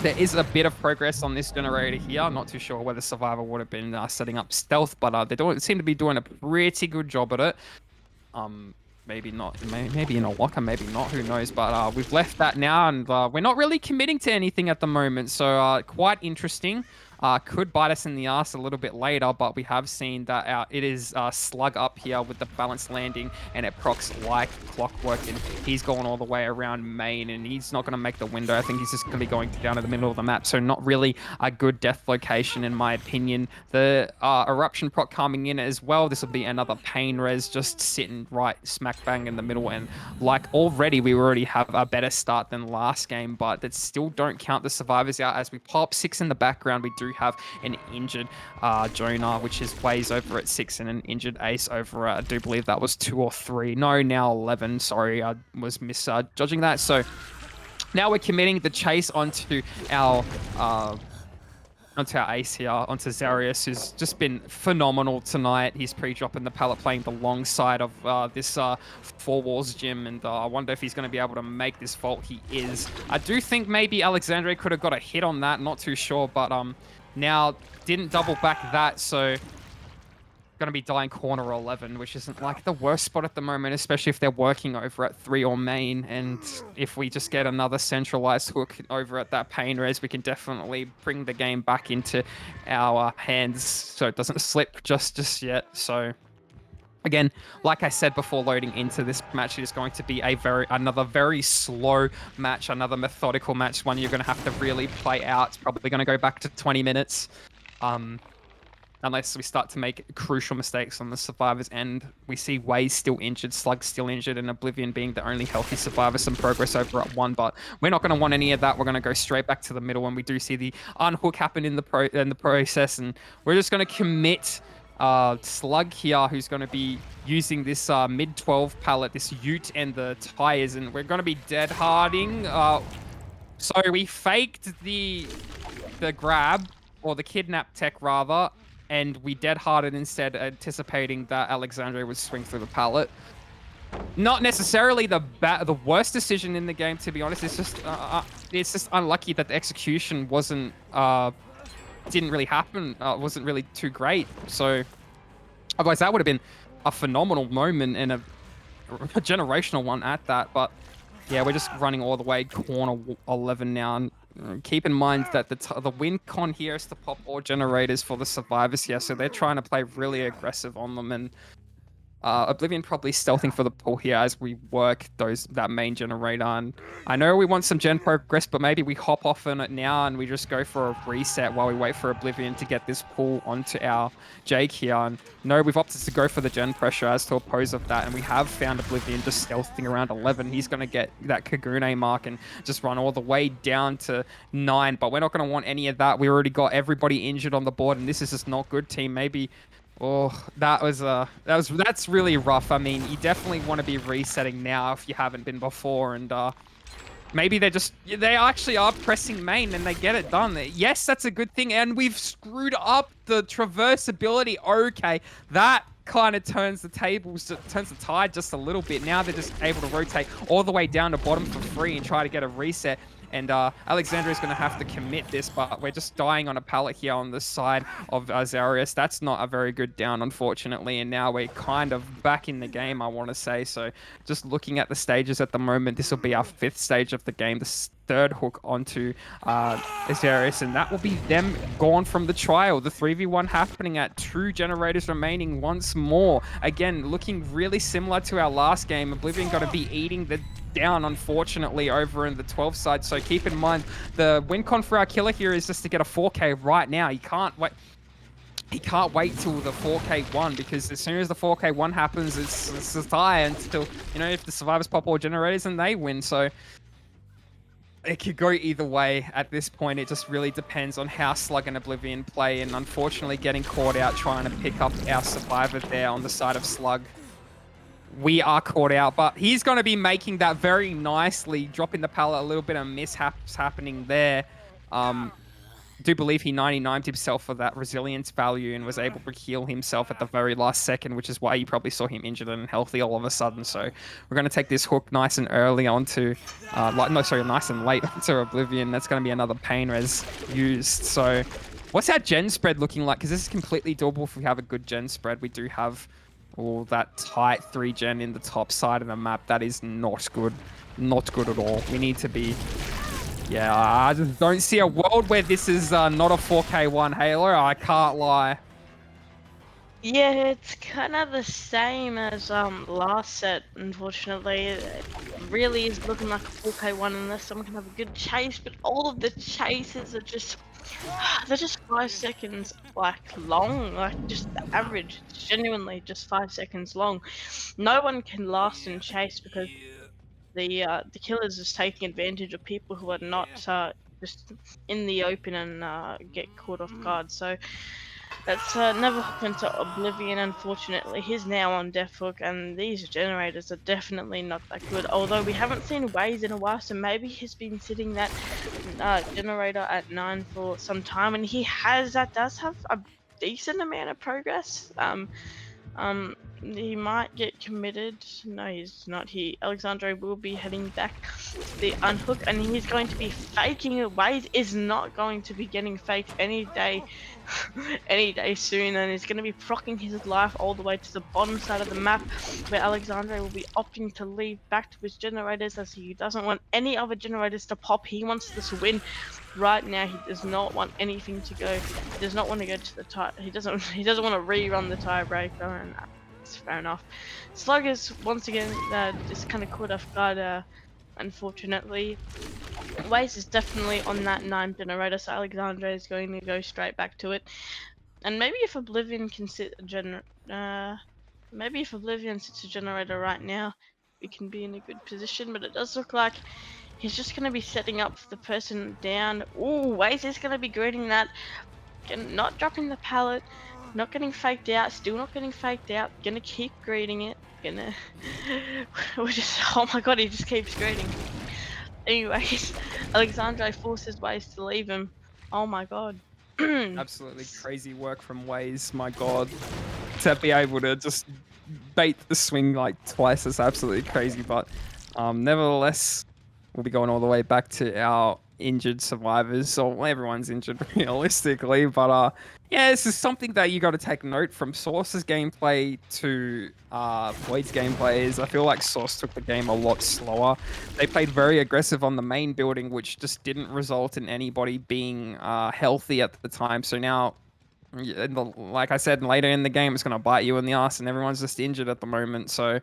there is a bit of progress on this generator here. I'm not too sure whether Survivor would have been setting up stealth, but they don't seem to be doing a pretty good job at it. Maybe not. Maybe in a locker, maybe not. Who knows? But we've left that now, and we're not really committing to anything at the moment. So quite interesting. Could bite us in the ass a little bit later, but we have seen that it is Slug up here with the balanced landing, and it procs like clockwork, and he's going all the way around main, and he's not going to make the window. I think he's just going to be going down to the middle of the map, so not really a good death location in my opinion. The Eruption proc coming in as well. This will be another pain res just sitting right smack bang in the middle, and like already we already have a better start than last game, but that still don't count the survivors out. As we pop 6 in the background, we do have an injured Jonah, which is Waze over at 6, and an injured Ace over at, I do believe that was 2 or 3. No, now 11. Sorry, I was misjudging that. So now we're committing the chase onto our Ace here, onto Zarius, who's just been phenomenal tonight. He's pre-dropping the pallet, playing the long side of this Four Walls gym, and I wonder if he's going to be able to make this vault. He is. I do think maybe Alexandre could have got a hit on that, not too sure, but now didn't double back that, so going to be dying corner 11, which isn't like the worst spot at the moment, especially if they're working over at 3 or main. And if we just get another centralized hook over at that pain res, we can definitely bring the game back into our hands so it doesn't slip just yet. So again, like I said before loading into this match, it is going to be another very slow match, another methodical match, one you're going to have to really play out. It's probably going to go back to 20 minutes. Unless we start to make crucial mistakes on the survivors end. We see Waze still injured, Slug still injured, and Oblivion being the only healthy survivor. Some progress over at 1, but we're not going to want any of that. We're going to go straight back to the middle, and we do see the unhook happen in the process, and we're just going to commit Slug here, who's going to be using this mid-12 pallet, this ute and the tires, and we're going to be dead harding. So we faked the grab, or the kidnap tech rather, and we dead-hearted instead, anticipating that Alexandre would swing through the pallet. Not necessarily the worst decision in the game, to be honest. It's just unlucky that the execution didn't really happen. Wasn't really too great. So otherwise, that would have been a phenomenal moment and a generational one at that. But yeah, we're just running all the way corner 11 now. And keep in mind that the win con here is to pop all generators for the survivors here, so they're trying to play really aggressive on them, and Oblivion probably stealthing for the pull here as we work that main generator. And I know we want some gen progress, but maybe we hop off on it now and we just go for a reset while we wait for Oblivion to get this pull onto our Jake here. And no, we've opted to go for the gen pressure as to oppose of that, and we have found Oblivion just stealthing around 11. He's going to get that Kagune mark and just run all the way down to 9, but we're not going to want any of that. We already got everybody injured on the board, and this is just not good, team. Maybe... Oh, that's really rough. I mean, you definitely want to be resetting now if you haven't been before, and Maybe they actually are pressing main and they get it done. Yes, that's a good thing. And we've screwed up the traversability. Okay, that kind of turns the tables, turns the tide just a little bit. Now they're just able to rotate all the way down to bottom for free and try to get a reset. And Alexandria is going to have to commit this, but we're just dying on a pallet here on the side of Azarius. That's not a very good down, unfortunately. And now we're kind of back in the game, I want to say. So just looking at the stages at the moment, this will be our 5th stage of the game. The third hook onto Azarius, and that will be them gone from the trial. The 3v1 happening at 2 generators remaining once more. Again, looking really similar to our last game. Oblivion got to be eating the down, unfortunately, over in the 12 side. So keep in mind, the win con for our killer here is just to get a 4K right now. He can't wait. He can't wait till the 4K one, because as soon as the 4K one happens, it's a tie until, you know, if the survivors pop all generators and they win. So it could go either way at this point. It just really depends on how Slug and Oblivion play, and unfortunately getting caught out trying to pick up our survivor there on the side of Slug. We are caught out, but he's going to be making that very nicely, dropping the pallet. A little bit of mishaps happening there. I do believe he 99'd himself for that resilience value and was able to heal himself at the very last second, which is why you probably saw him injured and healthy all of a sudden. So we're going to take this hook nice and early onto, nice and late onto Oblivion. That's going to be another pain res used. So what's our gen spread looking like? Because this is completely doable if we have a good gen spread. We do have all that tight 3 gen in the top side of the map. That is not good. Not good at all. We need to be... Yeah, I just don't see a world where this is not a 4K1 Halo. I can't lie. Yeah, it's kind of the same as last set, unfortunately. It really is looking like a 4K1 unless someone can have a good chase, but all of the chases are just they're just 5 seconds like long, like just the average. It's genuinely just 5 seconds long. No one can last and chase because the killer's just taking advantage of people who are not just in the open and get caught off guard. So that's never happened to Oblivion, unfortunately. He's now on Death Hook, and these generators are definitely not that good. Although we haven't seen Waze in a while, so maybe he's been sitting that generator at 9 for some time, and does have a decent amount of progress. He might get committed. No, he's not. Alexandre will be heading back to the unhook, and he's going to be faking it. Wade is not going to be getting faked any day, any day soon, and he's going to be procking his life all the way to the bottom side of the map, where Alexandre will be opting to leave back to his generators, as he doesn't want any other generators to pop. He wants this win right now. He does not want anything to go. He does not want to go to the tie. He doesn't. He doesn't want to rerun the tiebreaker, and that's fair enough. Slug is once again just kind of caught off guard. Unfortunately, Waze is definitely on that 9 generator, so Alexandre is going to go straight back to it. And maybe if Oblivion can sit maybe if Oblivion sits a generator right now, we can be in a good position. But it does look like he's just going to be setting up the person down. Ooh, Waze is going to be greeting that. Not dropping the pallet, not getting faked out, still not getting faked out. Gonna keep greeting it. We're just, oh my god, he just keeps greeting. Anyways, Alexandre forces Waze to leave him. Oh my god. Absolutely crazy work from Waze, my god. To be able to just bait the swing like twice is absolutely crazy, but nevertheless, we'll be going all the way back to our injured survivors. So everyone's injured realistically, but yeah, this is something that you got to take note from Source's gameplay to Void's gameplay. Is I feel like Source took the game a lot slower. They played very aggressive on the main building, which just didn't result in anybody being healthy at the time. So now, like I said, later in the game, it's going to bite you in the ass, and everyone's just injured at the moment. So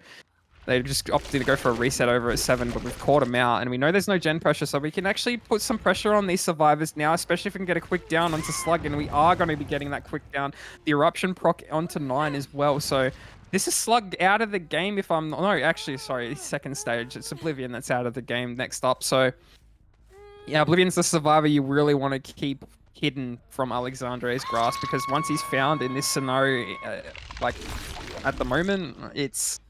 they just opted to go for a reset over at 7, but we've caught them out, and we know there's no gen pressure, so we can actually put some pressure on these survivors now, especially if we can get a quick down onto Slug, and we are going to be getting that quick down. The Eruption proc onto 9 as well, so this is Slug out of the game if I'm... No, actually, sorry, second stage. It's Oblivion that's out of the game next up, so... Yeah, Oblivion's the survivor you really want to keep hidden from Alexandre's grasp, because once he's found in this scenario, like, at the moment, it's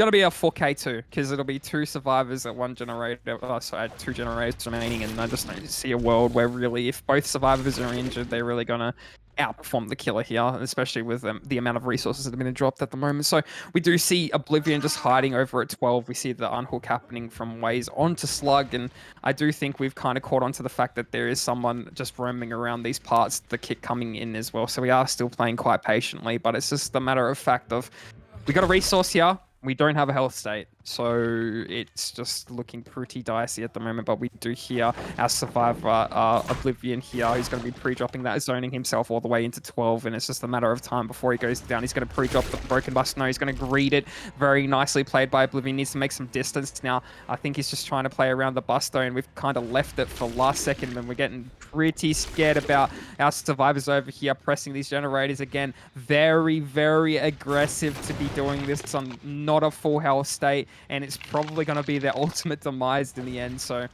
gonna be a 4K2 because it'll be two survivors at one generator. Sorry, two generators remaining, and I just don't see a world where really, if both survivors are injured, they're really gonna outperform the killer here, especially with the amount of resources that have been dropped at the moment. So we do see Oblivion just hiding over at 12. We see the unhook happening from Waze onto Slug, and I do think we've kind of caught on to the fact that there is someone just roaming around these parts, the kick coming in as well. So we are still playing quite patiently, but it's just a matter of fact of we got a resource here. We don't have a health state, so it's just looking pretty dicey at the moment. But we do hear our survivor, Oblivion here, who's going to be pre-dropping that, zoning himself all the way into 12, and it's just a matter of time before he goes down. He's going to pre-drop the broken bus. No, he's going to greet it. Very nicely played by Oblivion. Needs to make some distance now. I think he's just trying to play around the bus though, and we've kind of left it for last second, and we're getting pretty scared about our survivors over here pressing these generators again. Very, very aggressive to be doing this on not a full health state, and it's probably going to be their ultimate demise in the end. So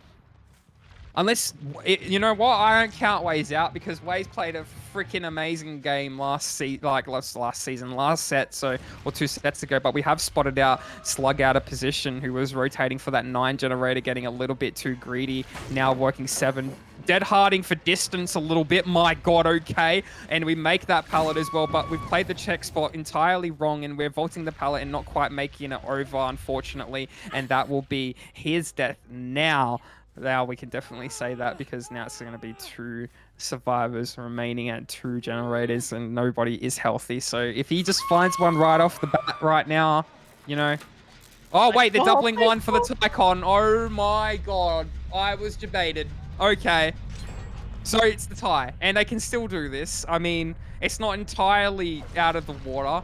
unless, you know what, I don't count Waze out because Waze played a freaking amazing game last season, last set, so, or 2 sets ago. But we have spotted out Slug out of position, who was rotating for that 9 generator, getting a little bit too greedy. Now working 7. Dead harding for distance a little bit. My God, okay. And we make that pallet as well, but we've played the check spot entirely wrong, and we're vaulting the pallet and not quite making it over, unfortunately. And that will be his death now. Now we can definitely say that because now it's going to be 2 survivors remaining at 2 generators, and nobody is healthy. So if he just finds one right off the bat right now, you know. Oh, wait, they're doubling one for the Tycon. Oh my God. I was debated. Okay. So it's the tie, and they can still do this. I mean, it's not entirely out of the water,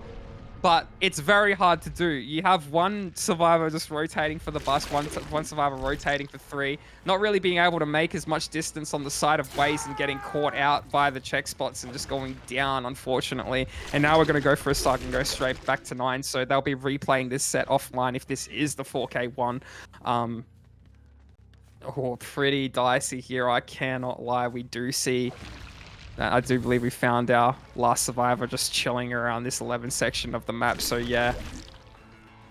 but it's very hard to do. You have one survivor just rotating for the bus, one survivor rotating for 3, not really being able to make as much distance on the side of Waze and getting caught out by the check spots and just going down, unfortunately. And now we're going to go for a suck and go straight back to 9. So they'll be replaying this set offline if this is the 4K1. Oh, pretty dicey here. I cannot lie. We do see... I do believe we found our last survivor just chilling around this 11 section of the map. So yeah.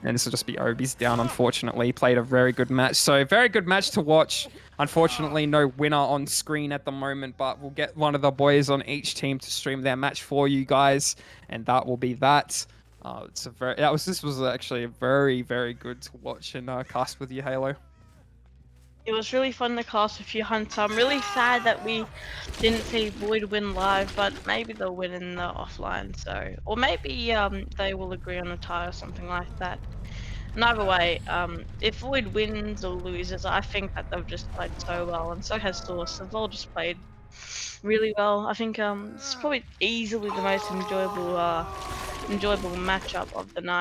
And this will just be Obi's down, unfortunately. He played a very good match. So very good match to watch. Unfortunately, no winner on screen at the moment, but we'll get one of the boys on each team to stream their match for you guys. And that will be that. This was actually a very, very good to watch and cast with you, Halo. It was really fun to cast with you, Hunter. I'm really sad that we didn't see Void win live, but maybe they'll win in the offline. So, or maybe they will agree on a tie or something like that. And either way, if Void wins or loses, I think that they've just played so well, and so has Source. They've all just played really well. I think it's probably easily the most enjoyable matchup of the night.